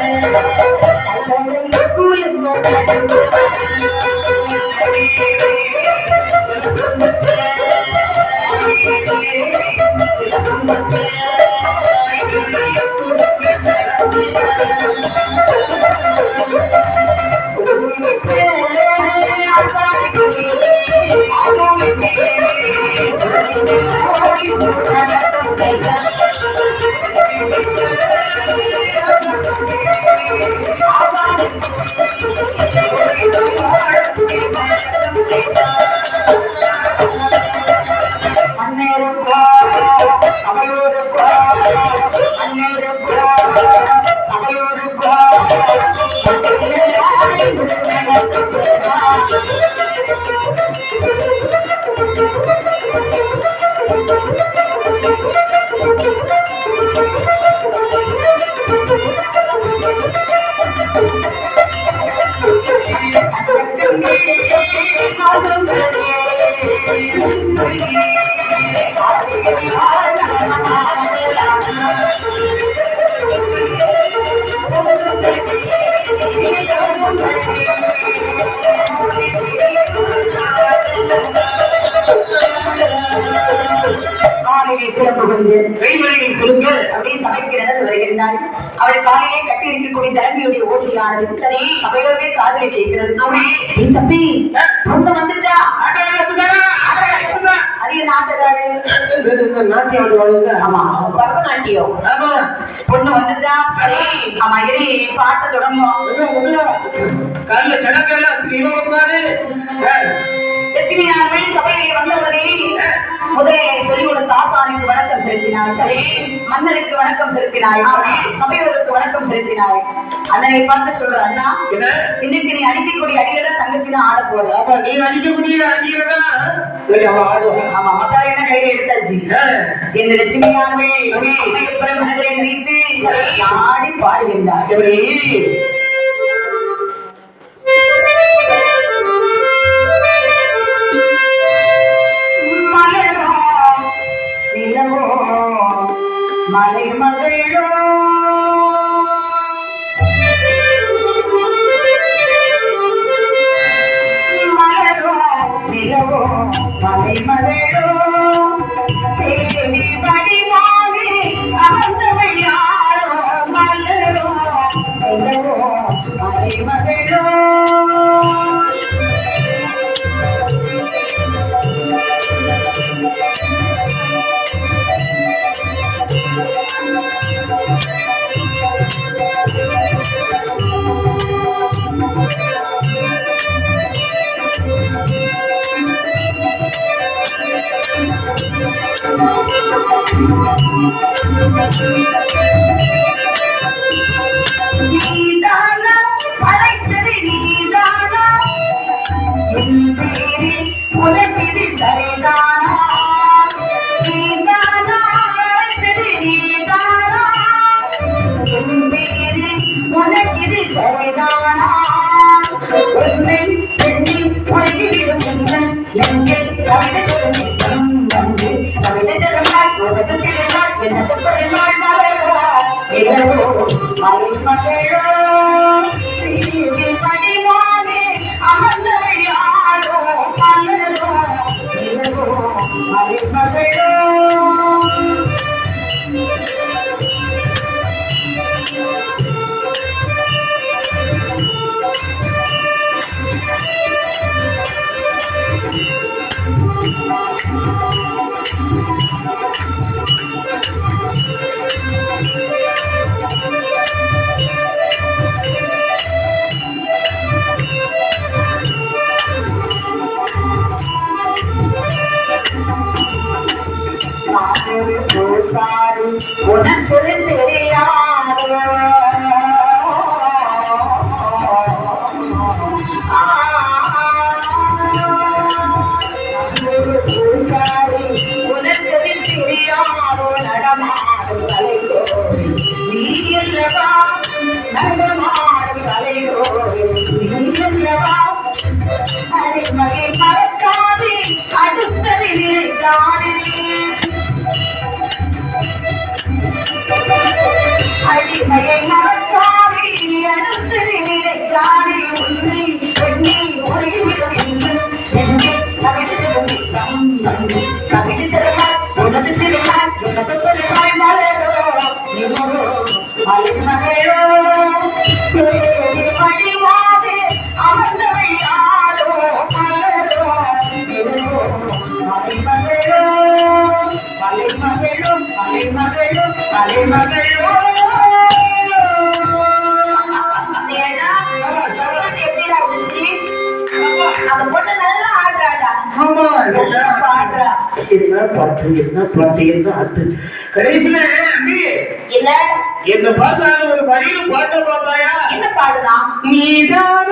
[SPEAKER 2] சபைக்கு நடந்து வருகின்றார். அவள் காலையிலே கட்டி இருக்கக்கூடிய ஜலங்கியுடைய ஓசையானது சரி சபையோடே காதலை கேட்கிறது. தம்பி பொண்ணு வந்துட்டா, அரிய நாட்டக்காரு ஆமா பரதநாட்டியம் பொண்ணு வந்துட்டா. சரி, ஆமா இறை பாட்ட தொடங்கும்.
[SPEAKER 1] காலைல சடங்கெல்லாம்
[SPEAKER 2] லட்சுமியார்கள் சபையிலே வந்தவுடனே முதலில் சொல்லி கொடுத்த ஆசானுக்கு வணக்கம் செலுத்தினார். சரி, மன்னருக்கு வணக்கம் செலுத்தினார். சபையோருக்கு வணக்கம் செலுத்தினார். அண்ணனை பார்த்து சொல்ற, அண்ணா இன்னைக்கு நீ அடிக்கக்கூடிய அடியில தங்கச்சி தான் ஆட போற.
[SPEAKER 1] நீ அடிக்கக்கூடிய அடியில
[SPEAKER 2] ஆமா, மக்கள் என்ன கையில எடுத்தாச்சு. இந்த லட்சுமியார்கள் மனதிலே நினைத்து ஆடி பாடுகின்றார். எப்படி மலை மகளோ மலரோ நிலவோ மலை மகளோ தேவி படிவாலே அவசமையாரோ மலரோ நிலவோ மலைமகளோ நீதானா படைத்தது நீதானா என் பேரில் உனக்கிது சரிதானா நீதானா படைத்தது நீதானா என் பேரில் உனக்கிது சரிதானா உன்னை பெண்ணை உலகிலும் எங்கள் எங்கள் கவிதை வந்து கவிதை தருமாய் உனக்கு திருநாள் எனக்கு பெருமாள் மகளோ மலைமகளோ படிவானே அமர்ந்தவள் யாரோ மலரோ மலைமகளோ பூசாரி உனக்கு தெரியாதோ பூசாரி உனக்கு தெரியாதோ நடமாடும் கலைகோரி நீ அல்லவா நடமாடும் கலைகோரி நீ அல்லவா அடிமகை மறக்காதே அடுத்தது நினைக்காதே அடிமையை மறக்காதே அடுத்தது நினைக்காதே உன்னை பெண்ணை உரைவிடும் என்று என்னை கவிதை தருவாய் உனது திருநாள் உனது திருநாள் மலரோ மலைமகளோ வடிவாதே அமர்ந்தவை யாரோ மலரோ மலைமகளோ மலைமகளோ மலைமகளோ மலைமகளோ அந்த பொண்ணு நல்லா ஆடுறாடா.
[SPEAKER 1] ஆமா
[SPEAKER 2] நல்லா பாடுறா.
[SPEAKER 1] என்ன பாட்டு என்ன ஆட்டு கடைசியில அண்ணி
[SPEAKER 2] என்ன
[SPEAKER 1] என்ன பார்த்தாங்க ஒரு வழியில பாட்ட பார்த்தாயா
[SPEAKER 2] என்ன பாடுதான்
[SPEAKER 1] நீதான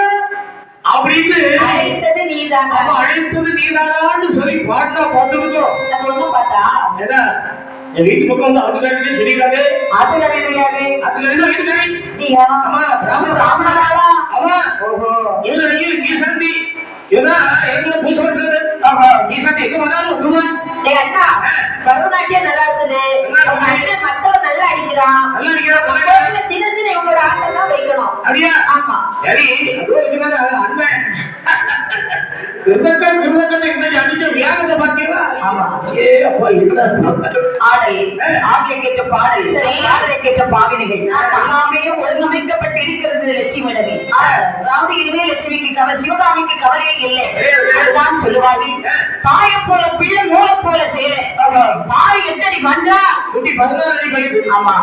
[SPEAKER 1] அப்படின்னு
[SPEAKER 2] அழைத்தது நீதானா
[SPEAKER 1] அவன் அழைத்தது நீதானான்னு சொல்லி பாட்டா பார்த்துருக்கோம்.
[SPEAKER 2] அது ஒண்ணும் பார்த்தா
[SPEAKER 1] ஏன்னா என் வீட்டு பக்கம் வந்து அது கட்டி சொல்லிருக்காங்க.
[SPEAKER 2] அதுல கிடையாது
[SPEAKER 1] அதுல என்ன வீட்டுக்காரி
[SPEAKER 2] நீயா
[SPEAKER 1] ஆமா
[SPEAKER 2] ராமநாதா
[SPEAKER 1] ஆமா ஓஹோ எங்க கீசந்தி ஏன்னா எங்களை பூச பண்றது கீசந்தி எங்க வந்தாலும் வந்துருவான்.
[SPEAKER 2] டேய் அண்ணா பரதநாட்டியம் நல்லா இருக்குது உங்க அண்ணன் மக்களை நல்லா அடிக்கிறான்
[SPEAKER 1] நல்லா அடிக்கிறான்.
[SPEAKER 2] கோயில்ல தினம் தினம் இவங்களோட ஆட்டம் தான் வைக்கணும்.
[SPEAKER 1] அப்படியா
[SPEAKER 2] ஆமா
[SPEAKER 1] சரி அதோ இருக்கிறாரு அண்ணன் கிருதக்கன் இன்னைக்கு அடிச்ச வியாகத்தை பார்த்தீங்களா
[SPEAKER 2] ஆமா
[SPEAKER 1] ஏ அப்பா என்ன
[SPEAKER 2] ஆடல் ஆடலை கேட்ட பாடல் சரி ஆடலை கேட்ட பாவினிகள் எல்லாமே ஒழுங்கமைக்கப்பட்டு இருக்கிறது லட்சுமிடமே அதாவது இனிமே லட்சுமிக்கு கவர் சிவகாமிக்கு கவலையே இல்லை. அதுதான் சொல்லுவார்கள் தாயை போல பிள்ளை மூளை போல சேலை தாய் எட்டடி மஞ்சா
[SPEAKER 1] குட்டி 16 அடி பைப்பு.
[SPEAKER 2] ஆமா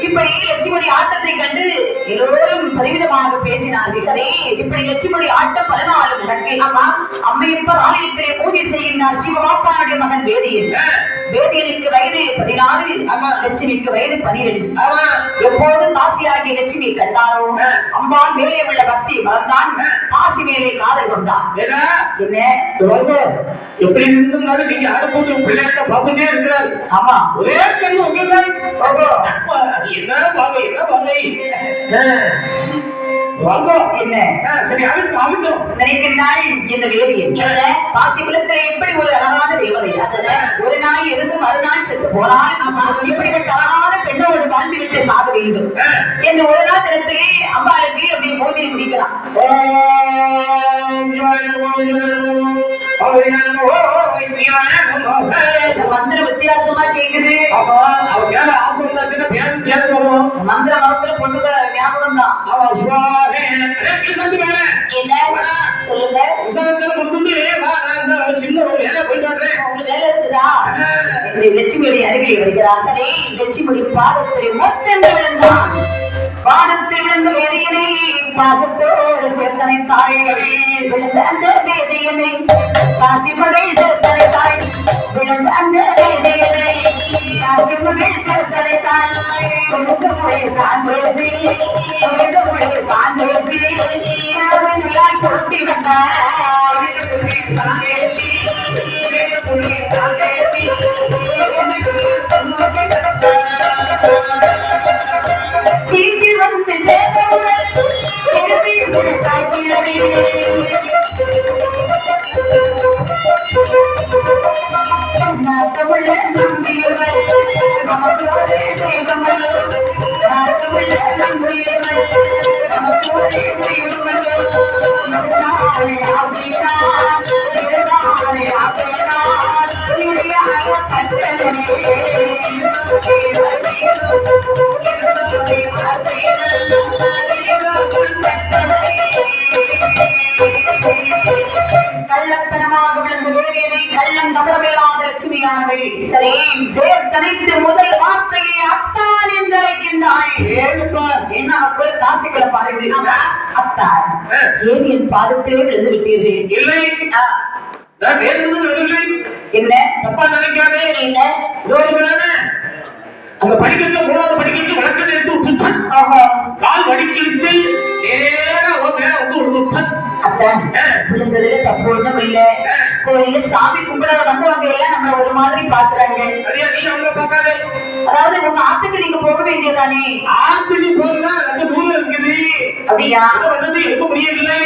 [SPEAKER 2] இப்படி லட்சுமணி ஆட்டத்தை கண்டு எல்லோரும் பரிவிதமாக பேசினார்கள். சரி இப்படி லட்சுமணி ஆட்டம் 14 நடக்கு. ஆமா அம்மையப்பர் ஆலயத்திலே பூஜை செய்கின்றார் சிவபாப்பானுடைய மகன் வேதியன். வேதியனுக்கு வயது 16 லட்சுமிக்கு வயது 12. எப்போது தாசியாகிய லட்சுமி கண்டாரோ அம்பாள் மேலே உள்ள பக்தி மறந்தான் தாசி மேலே காதல் கொண்டான். என்ன
[SPEAKER 1] எப்படி இருந்தாலும் நீங்க ஆடும்போது பிள்ளையாட்ட பார்த்துட்டே இருக்கிறார்.
[SPEAKER 2] ஆமா
[SPEAKER 1] ஒரே கண்ணு உங்க என்ன பாவை என்ன பாவை
[SPEAKER 2] என்ன
[SPEAKER 1] சரி ஆகட்டும்
[SPEAKER 2] நினைக்கின்றாள் இந்த வேதியன். தாசி குலத்திலே எப்படி ஒரு அழகான தேவதை அதுல ஒரு நாள் இருந்து மறுநாள் செத்து போனாள். இப்படிப்பட்ட அழகான பெண்ணோடு வாழ்ந்து விட்டு சாக வேண்டும் என்று ஒரு நாள் தினத்திலே அம்பாளுக்கு அப்படி பூஜையை முடிக்கலாம். மந்திர வித்தியாசமா கேக்குது.
[SPEAKER 1] அவன் மேல ஆசை வந்தாச்சுன்னா பேரும் சேர்ந்து வருவோம்.
[SPEAKER 2] மந்திர மரத்துல பொண்ணுங்க ஞாபகம் தான்.
[SPEAKER 1] அவ சுவாமி
[SPEAKER 2] என்ன சொல்லுங்க.
[SPEAKER 1] விசாரத்துல முடிந்து வா, நான் இந்த சின்ன ஒரு வேலை போயிட்டு வர்றேன்.
[SPEAKER 2] உங்களுக்கு வேலை இருக்குதா? லட்சுமியுடைய அருகில் வருகிறார். சரி, லட்சுமியுடைய பாதத்தை மொத்தம் விழுந்தான். பாதத்தை விழுந்த வேதியனை பாசத்தோடு சேர்த்தனை தாயவே விழுந்த அந்த வேதியனை காசி மகள் சேர்த்தனை தாய் விழுந்த அந்த வேதியனை காசி மகள் சேர்த்தனை தாய் கொடுத்த முறையில் தான் பேசி கொடுத்த முறையில் தான் பேசி அவர்களால் கொடுத்தி வந்தார் தீங்கி வந்து சேர்ந்தவுடன் திரும்பி தாக்கியவே நாட்டமுள்ள நம்பியவள் நமக்கோரே தெய்வமல் நாட்டமுள்ள நம்பியவள் நமக்கோரே தெய்வமல் நாளை ஆசையா நாளை ஆசையா நிறையாக கட்டளே கள்ளத்தனமாக விழுந்த வேலையை கள்ளம் தவறவில்லாத லட்சுமியானவள் சரி சேர்த்தனைத்து முதல் வார்த்தையை அத்தான் என்று அழைக்கின்றாள். என்ன மக்கள் காசிகளை பாருங்கள். அத்தான் ஏரியின் பாதத்திலே விழுந்து விட்டீர்கள்.
[SPEAKER 1] இல்லை, நான் வேறு
[SPEAKER 2] என்ன
[SPEAKER 1] தப்பா நினைக்காதே.
[SPEAKER 2] என்ன
[SPEAKER 1] அந்த படிக்கட்டு மூணாவது படிக்கட்டு விளக்கத்தை எடுத்து விட்டுட்டான். கால் வடிக்கிட்டு நேரா மேல வந்து விழுந்துட்டான்.
[SPEAKER 2] அத்தான் விழுந்ததுல தப்பு ஒண்ணும் இல்ல. கோயில சாமி கும்பிட வந்தவங்க எல்லாம் நம்ம ஒரு மாதிரி பாக்குறாங்க.
[SPEAKER 1] அதையா நீ அவங்க பார்க்காதே.
[SPEAKER 2] அதாவது உங்க ஆத்துக்கு நீங்க போக வேண்டியதானே.
[SPEAKER 1] ஆத்துக்கு போனா ரொம்ப தூரம் இருக்குது.
[SPEAKER 2] அப்படியா?
[SPEAKER 1] வந்து எடுக்க முடியவில்லை.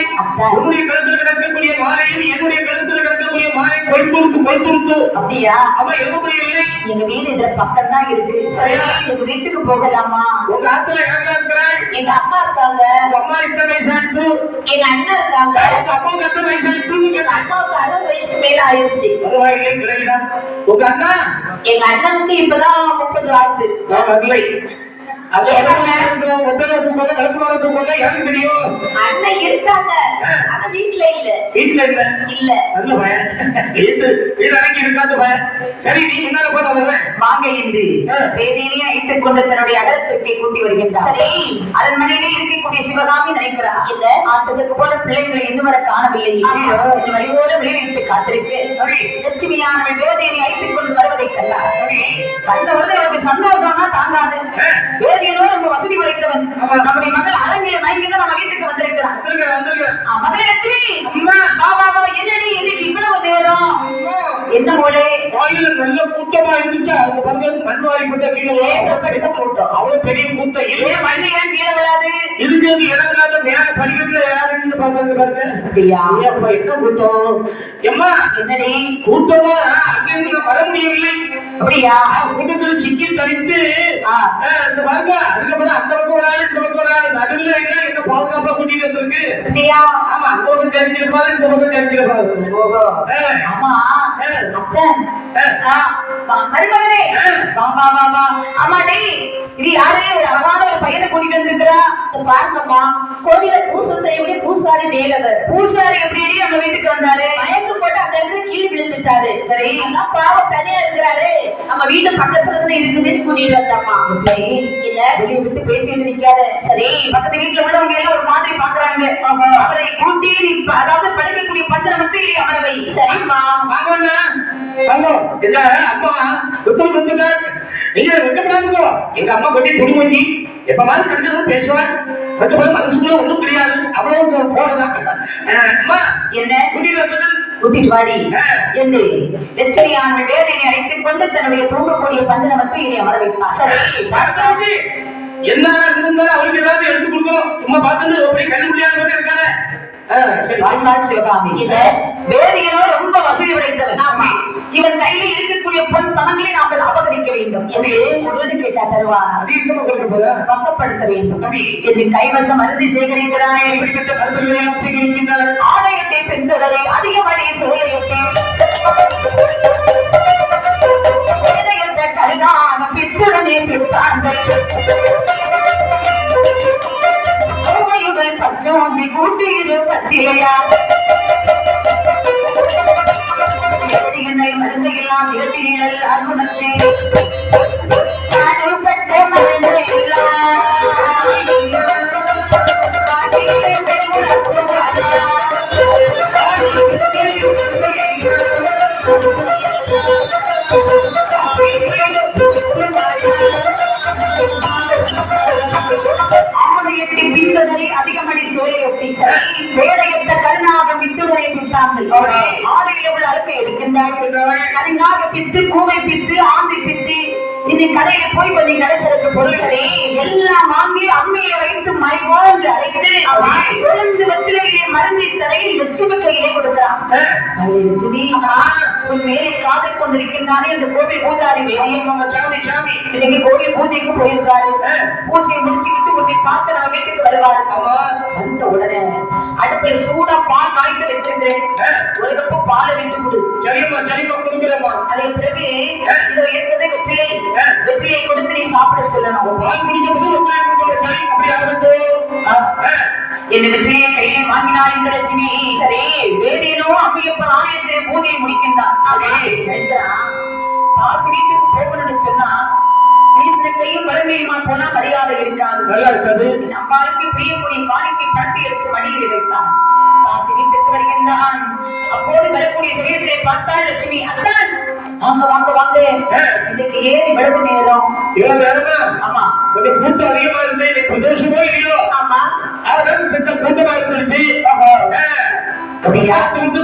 [SPEAKER 1] உன்னுடைய கழுத்தில் கிடக்கக்கூடிய மாலையும் என்னுடைய கழுத்தில் கிடக்கக்கூடிய மாலை கொய்துருத்து.
[SPEAKER 2] அப்படியா?
[SPEAKER 1] அவன் எடுக்க முடியவில்லை.
[SPEAKER 2] எங்க வீடு இதுல பக்கம் தான் இருக்கு. சரி, எங்க வீட்டுக்கு போகலாமா?
[SPEAKER 1] உங்க ஆத்துல யாரெல்லாம் இருக்கிறாய்?
[SPEAKER 2] எங்க அம்மா இருக்காங்க.
[SPEAKER 1] உங்க அம்மா எத்தனை வயசாயிடுச்சு?
[SPEAKER 2] எங்க அண்ணன் இருக்காங்க.
[SPEAKER 1] உங்க அப்பாவுக்கு எத்தனை வயசாயிடுச்சு?
[SPEAKER 2] எங்க அப்பாவுக்கு 60 வயசுக்கு மேல ஆயிடுச்சு.
[SPEAKER 1] பரவாயில்லை, கிடையாது. உங்க அண்ணா?
[SPEAKER 2] எங்க அண்ணனுக்கு இப்பதான் 30 ஆகுது.
[SPEAKER 1] நான் வரலை. அது யாருக்கு தெரியும்?
[SPEAKER 2] அண்ணன் இருக்காங்க, ஆனா வீட்டுல இல்ல.
[SPEAKER 1] வீட்டுல இல்ல?
[SPEAKER 2] இல்ல.
[SPEAKER 1] நல்ல பையன். வீடு அடங்கி இருக்காது பையன். சரி, நீ முன்னால போய் வரல
[SPEAKER 2] வாங்க என்று வேதியிலே அழைத்துக் கொண்டு தன்னுடைய அகலத்திற்கே கூட்டி வருகின்றார். சரி, அதன் மனையிலே இருக்கக்கூடிய சிவகாமி நினைக்கிறார். இல்ல, ஆட்டத்துக்கு போல பிள்ளைகளை இன்னும் வர காணவில்லை. வழியோட விளைவித்து காத்திருக்கு. லட்சுமியானவள் வேதியை அழைத்துக் கொண்டு வருவதை கண்டார். கண்டவுடனே அவருக்கு சந்தோஷம்னா தாங்காது. வேதியனோ நம்ம வசதி படைத்தவன். நம்முடைய மகள் அரங்கில மயங்கிதான் நம்ம வீட்டுக்கு வந்திருக்கிறான். மகளே லட்சுமி, என்னடி இன்னைக்கு இவ்வளவு நேரம்? என்ன போலே?
[SPEAKER 1] கோயில நல்ல கூட்டமா இருந்துச்சு. அவங்க வந்து மண்வாரி கூட்ட கீழே
[SPEAKER 2] ஏகப்பட்ட கூட்டம்.
[SPEAKER 1] அவ்வளவு பெரிய கூட்டம்.
[SPEAKER 2] இதே மண்ணு ஏன் கீழே விழாது?
[SPEAKER 1] இருக்கிறது இடமில்லாத மேல படிக்கட்டுல யாருன்னு பாருங்க பாருங்க.
[SPEAKER 2] அப்படியா?
[SPEAKER 1] என்ன கூட்டம்? எம்மா,
[SPEAKER 2] என்னடி
[SPEAKER 1] கூட்டமா அங்கிருந்து வர முடியவில்லை.
[SPEAKER 2] அப்படியா?
[SPEAKER 1] கூட்டத்தில் சிக்கி தனித்து இந்த பாருங்க. அதுக்கப்புறம் அந்த பக்கம் ஒரு ஆளு, இந்த பக்கம் ஒரு ஆளு, நடுவில் என்ன பாதுகாப்பா கூட்டிட்டு வந்திருக்கு.
[SPEAKER 2] அப்படியா?
[SPEAKER 1] ஆமா, அந்த பக்கம் தெரிஞ்சிருப்பாரு, இந்த பக்கம் தெரிஞ்சிருப்பாரு.
[SPEAKER 2] ஓஹோ, ஆமா. அத்தன், மருமகனே, வா வா வா வா. அம்மாடி, இது யாரு? ஒரு அழகான ஒரு பையனை கூட்டிட்டு வந்திருக்கிறா. பாருங்கம்மா, கோவில பூசை செய்யக்கூடிய பூசாரி வேலவர். பூசாரி எப்படி நம்ம வீட்டுக்கு வந்தாரு? மயக்கம் போட்டு அந்த இடத்துல கீழ் விழுந்துட்டாரு. சரி, அதான் பாவம் தனியா இருக்கிறாரு. நம்ம வீட்டு பக்கத்துல தானே இருக்குதுன்னு கூட்டிட்டு வந்தாமா. சரி, இல்ல வெளியே விட்டு பேசிட்டு நிக்காத. சரி, பக்கத்து வீட்டுல உள்ளவங்க எல்லாம் ஒரு மாதிரி பாக்குறாங்க. அவரை கூட்டி அதாவது படிக்கக்கூடிய பஞ்சனமத்தை அமரவை. சரிம்மா,
[SPEAKER 1] வாங்க. எங்க அம்மா உத்தரவு வந்துட்டார். நீங்க வெக்கப்படாதுங்கோ. எங்க அம்மா கொஞ்சம் துணிமஞ்சி எப்பமாவது கண்டிப்பா பேசுவார். அதுக்கப்புறம் மனசுக்குள்ள ஒண்ணும் கிடையாது. அவ்வளவு போறதான். அம்மா, என்ன கூட்டிட்டு வாடி என்று லட்சுமியான வேதனை அழைத்துக் கொண்டு தன்னுடைய தூங்கக்கூடிய பஞ்சனமத்தை இனி அமர வைப்பார். சரி, பார்த்தாட்டி என்ன இருந்தாலும் அவருக்கு ஏதாவது எடுத்து கொடுக்கணும். சும்மா பார்த்துட்டு எப்படி கல்வி முடியாத இருக்காரு. சிவகாமி, இல்ல வேதியனோ ரொம்ப வசதி படைத்தவன். இவன் கையில இருக்கக்கூடிய பொன் பணங்களை நாங்கள் அபகரிக்க வேண்டும் என்று முழுவதும் கேட்டா தருவார். வசப்படுத்த வேண்டும் என்று கைவசம் அருந்தி சேகரிக்கிறாய். ஆலயத்தை பின்தொடரை அதிகமடைய சேகரித்தே கருதான பித்துடனே பித்தார்கள்
[SPEAKER 2] ஊட்டுகிற பச்சிலையா என்னை மருந்தையெல்லாம் இரட்டி நிழல் அருணத்தை அனுப்பட்ட ஆலயத்தை பின்பதனை அதிகமணி சோலையொட்டி வேடையத்த கருணாக வித்துடனை பித்தார்கள் ஆலயம் அழுப்பை எடுக்கின்றார்கள் கருணாக பித்து கூவை பித்து ஆந்தை பித்து இந்த கடையை போய் கொஞ்சம் கடைசிறப்பு பொருள்களை எல்லாம் வாங்கி அம்மையை வைத்து மைவோன்று அரைத்து குழந்தை வெற்றிலேயே மருந்தை தடையில் லட்சுமி கையிலே கொடுக்கிறான். லட்சுமி உன் மேலே காதல் கொண்டிருக்கின்றானே இந்த கோவில் பூஜாரி சாமி இன்னைக்கு கோவில் பூஜைக்கு போயிருக்காரு. பூஜையை முடிச்சுக்கிட்டு உன்னை பார்த்து நம்ம வீட்டுக்கு வருவாரு. வந்த உடனே அடுப்பில் சூடா பால் காய்த்து வச்சிருக்கிறேன். ஒரு கப்பு பாலை விட்டு கொடு. சரிமா கொடுக்கிறேமா. அதன் பிறகு இதோ இருக்கிறது வெற்றிலை கொடுத்து நீ சாப்பிட சொல்லணும். பால் குடிக்க சரி அப்படி என்ன வெற்றியை கையிலே வாங்கினார் இந்த லட்சுமி. சரி வேதியனோ அம்மையப்பர் ஆலயத்திலே பூஜையை முடிக்கின்றான். காசு வீட்டுக்கு போகணும்னு சொன்னா கையும் வலங்கையுமா போனா மரியாதை இருக்காது. நல்லா இருக்காது. அம்பாளுக்கு பிரியக்கூடிய காணிக்கை பணத்தை எடுத்து மடியில் வைத்தான். காசு வீட்டுக்கு வருகின்றான். அப்போது வரக்கூடிய சமயத்தை பார்த்தாள் லட்சுமி. அத்தான் வாங்க வாங்க வாங்க இன்னைக்கு ஏறி விளவு நேரம். ஆமா
[SPEAKER 1] கொஞ்சம் கூட்டம் அதிகமா இருந்து பிரதேசமோ இல்லையோ.
[SPEAKER 2] ஆமா
[SPEAKER 1] அதாவது செத்த கூட்டமா இருந்துச்சு.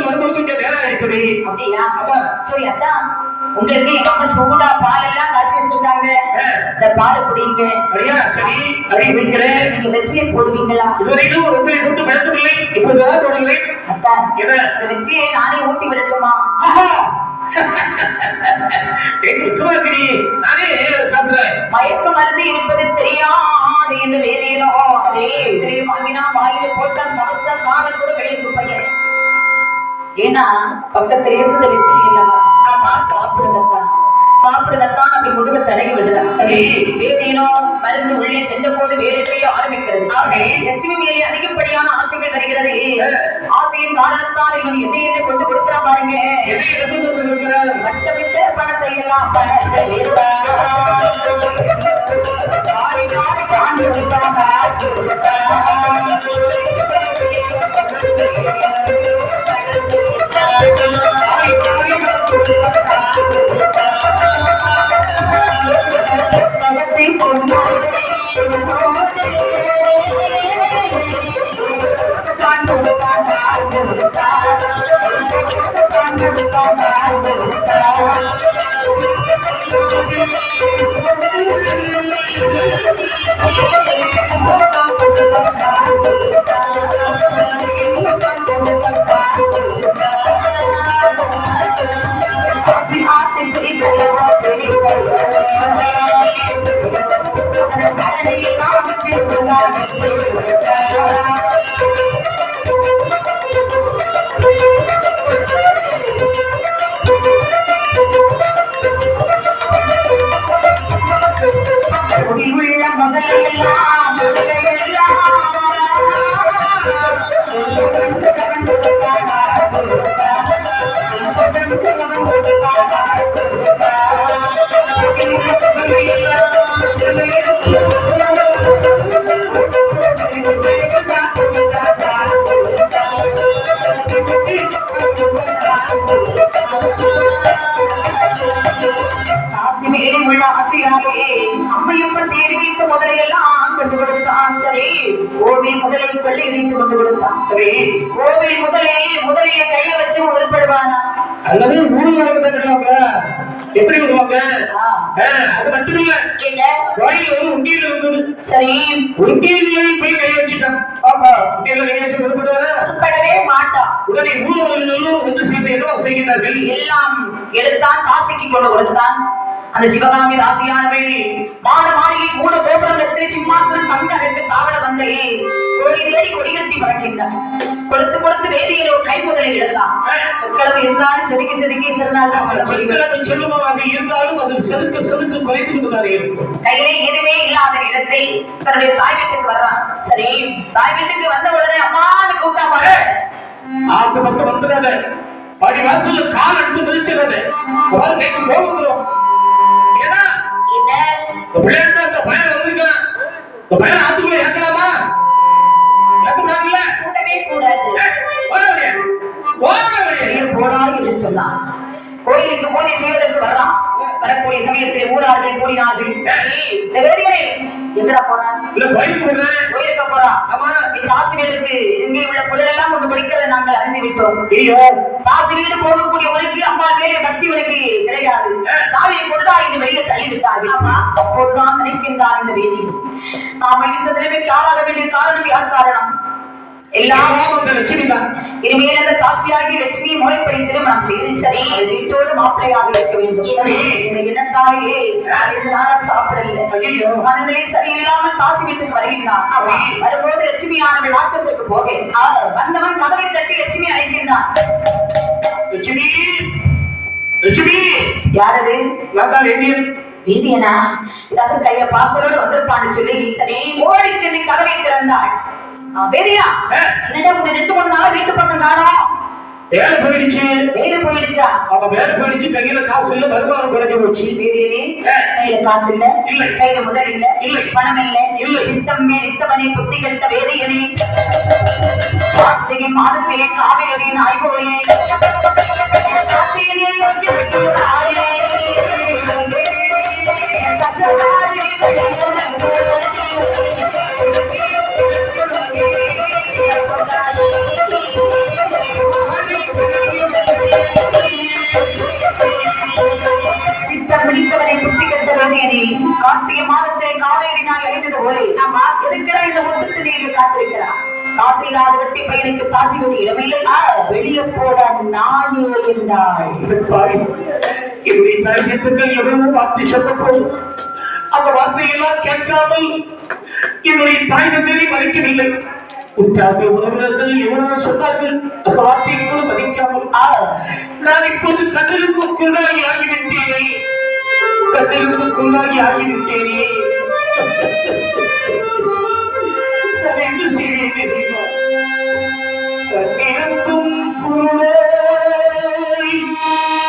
[SPEAKER 1] வரும்போது கொஞ்சம் நேரம் ஆயிடுச்சு.
[SPEAKER 2] அப்படியா? சரி அதான் உங்களுக்கு எங்க அம்மா சூடா பால் எல்லாம் காய்ச்சி வச்சிருக்காங்க. இந்த பால் குடிங்க. அப்படியா? சரி அடி வைக்கிறேன். நீங்க வெற்றியை போடுவீங்களா? இதுவரையிலும் வெற்றியை போட்டு பயப்படவில்லை. இப்போதான் போடுங்களேன். அத்தான் இந்த வெற்றியை நானே ஊட்டி விடட்டுமா?
[SPEAKER 1] நானே சாப்பிடுறேன்.
[SPEAKER 2] மயக்க மருந்து இருப்பது தெரியாது இந்த வேதியனோ தெரியும். வாங்கினா வாயில போட்டா சமைச்சா சாதம் கூட வெளியே துப்பைய. ஏன்னா பக்கத்துல இருந்தது லட்சுமி இல்லவா? ஆமா சாப்பிடுங்கத்தான் சாப்பிடுங்கத்தான் அப்படி முதுக தடகி விடுறா. சரி வேதியனோ மருந்து உள்ளே சென்ற போது வேலை செய்ய ஆரம்பிக்கிறது. லட்சுமி மேலே அதிகப்படியான ஆசைகள் வருகிறது. ஆசையின் காரணத்தால் இவன் என்ன கொண்டு கொடுக்கிறான் பாருங்க. மட்டமிட்ட பணத்தை எல்லாம் அம்மையப்பன் தேடி வைத்த முதலையெல்லாம் கொண்டு கொடுத்தான். சரி கோவில் முதலை கொள்ளை இடித்து கொண்டு கொடுத்தான். சரி கோவில் முதலையை கையை வச்சு உருப்படுவானா
[SPEAKER 1] அல்லது ஊர்ல எப்படி வருவாங்க? அது மட்டும் இல்ல கோயில் ஒரு உண்டியல் இருந்தது. சரி உண்டியலை போய் கை வச்சுட்டான். உண்டியல கை வச்சு உருப்படவே மாட்டான். உடனே ஊர்வலம் வந்து சேர்ந்து என்ன செய்கிறார்கள்? எல்லாம்
[SPEAKER 2] எடுத்தான் காசிக்கு கொண்டு கொடுத்தான். அந்த சிவகாமி ராசியானவள் மாட மாளிகை கூட கோபுரத்திலே சிம்மாசனம் தங்க அதற்கு தாவர வந்தே கோடி தேடி கொடிகட்டி வழங்கினார். கொடுத்து கொடுத்து வேதியில ஒரு கைமுதலை எடுத்தான். சொற்களவு இருந்தாலும் செதுக்கி இருந்தாலும்
[SPEAKER 1] சொல்லுமாக இருந்தாலும் அது செதுக்கு குறைத்து கொண்டுதான் இருக்கும்.
[SPEAKER 2] கையிலே எதுவே இல்லாத இடத்தில் தன்னுடைய தாய் வீட்டுக்கு வர்றான். சரி தாய் வீட்டுக்கு வந்த உடனே அம்மா கூப்பிட்டா பாரு.
[SPEAKER 1] ஆத்து பக்கம் வந்துடாத, படி வாசல்ல கால் எடுத்து மிதிச்சிடாத, கைக்கு போகுதுரும். ஏன்னா
[SPEAKER 2] என்ன
[SPEAKER 1] இந்த பிள்ளைங்க இந்த பையன் வந்திருக்கான், இந்த பையன் ஆத்துக்குள்ள ஏத்தலாமா? ஏத்தக்கூடாதுல்ல?
[SPEAKER 2] கூட்டவே கூடாது. போடா என்று சொன்னான். கோயிலுக்கு பூஜை செய்வதற்கு வர்றான். வரக்கூடிய சமயத்தில் ஊரார்கள் கூடினார்கள். இந்த வேதியரே எங்கடா போறான்?
[SPEAKER 1] இல்ல கோயிலுக்கு போறேன்.
[SPEAKER 2] கோயிலுக்கு போறான்.
[SPEAKER 1] ஆமா.
[SPEAKER 2] இந்த ஆசிரியருக்கு இங்கே உள்ள புள்ளெல்லாம் கொண்டு படிக்கிறத நாங்கள் அறிந்து விட்டோம்.
[SPEAKER 1] ஐயோ,
[SPEAKER 2] தாசி வீடு போகக்கூடிய உனக்கு அம்மா மேலே பக்தி உனக்கு கிடையாது. சாவியை கொடுத்தா இந்த வெளியே தள்ளி விட்டார்கள். அப்போதுதான் நினைக்கின்றான் இந்த வேதி, நாம இந்த நிலைமைக்கு ஆளாக வேண்டிய காரணம் யார் காரணம்? எல்லாம்
[SPEAKER 1] லட்சுமி தான்.
[SPEAKER 2] இனிமேல் அந்த தாசியாகி லட்சுமி முறைப்படி திருமணம் செய்து சரி வீட்டோடு மாப்பிள்ளையாக இருக்க வேண்டும். இந்த எண்ணத்தாலே நானா சாப்பிடல. மனதிலே சரியில்லாமல் தாசி வீட்டுக்கு வருகின்றான். வரும்போது லட்சுமி ஆனவள் ஆட்டத்திற்கு போக வந்தவன் கதவை தட்டி லட்சுமி அழைக்கின்றான்.
[SPEAKER 1] லட்சுமி, லட்சுமி.
[SPEAKER 2] யாரது?
[SPEAKER 1] நான் தான் வேதியன்.
[SPEAKER 2] வீதியனா? இதாவது கைய பாசலோடு வந்திருப்பான்னு சொல்லி சரி ஓடி சென்று கதவை திறந்தாள். வேதியா, என்னடா உங்க 2-3 நாளா வீட்டு பக்கம் காணோம்?
[SPEAKER 1] வேலை போயிடுச்சு.
[SPEAKER 2] வேலை போயிடுச்சா?
[SPEAKER 1] அவ வேலை போயிடுச்சு, கையில காசு இல்ல, வருமானம் குறைஞ்சு போச்சு.
[SPEAKER 2] வேதியனே, கையில காசு இல்ல,
[SPEAKER 1] இல்லை.
[SPEAKER 2] கையில முதல் இல்ல,
[SPEAKER 1] இல்லை.
[SPEAKER 2] பணம் இல்ல,
[SPEAKER 1] இல்லை.
[SPEAKER 2] நித்தமே நித்தவனே புத்தி கெட்ட வேதியனே, கார்த்திகை மாதத்திலே காவேரியின் ஆய்வோயே, கார்த்திகனே எங்கே விட்டாயே, கசவாயே பிடித்தவனை புத்தி கெட்ட வேதியனே, கார்த்திகை மாதத்திலே காவேரி நாய் அழிந்தது போலே நாம இருக்கிற இந்த முத்தத்து நீரில் காத்திருக்கிறான். காசு இல்லாத வெட்டி பையனுக்கு காசி ஒரு இடமில்லை, வெளியே போட நாயே என்றாள்.
[SPEAKER 1] என்னுடைய தலைமையர்கள் எவ்வளவு வார்த்தை சொல்லப்போம், அந்த வார்த்தையெல்லாம் கேட்காமல் என்னுடைய தாய் தந்தையை மதிக்கவில்லை. உற்றார்கள் உறவினர்கள் எவ்வளவு சொன்னார்கள், அந்த வார்த்தையை கூட மதிக்காமல் நான் இப்போது கண்ணிற்கு குள்ளாகி ஆகிவிட்டேனே, கண்ணிற்கு குள்ளாகி ஆகிவிட்டேனே. நான் என்ன செய்வேன்?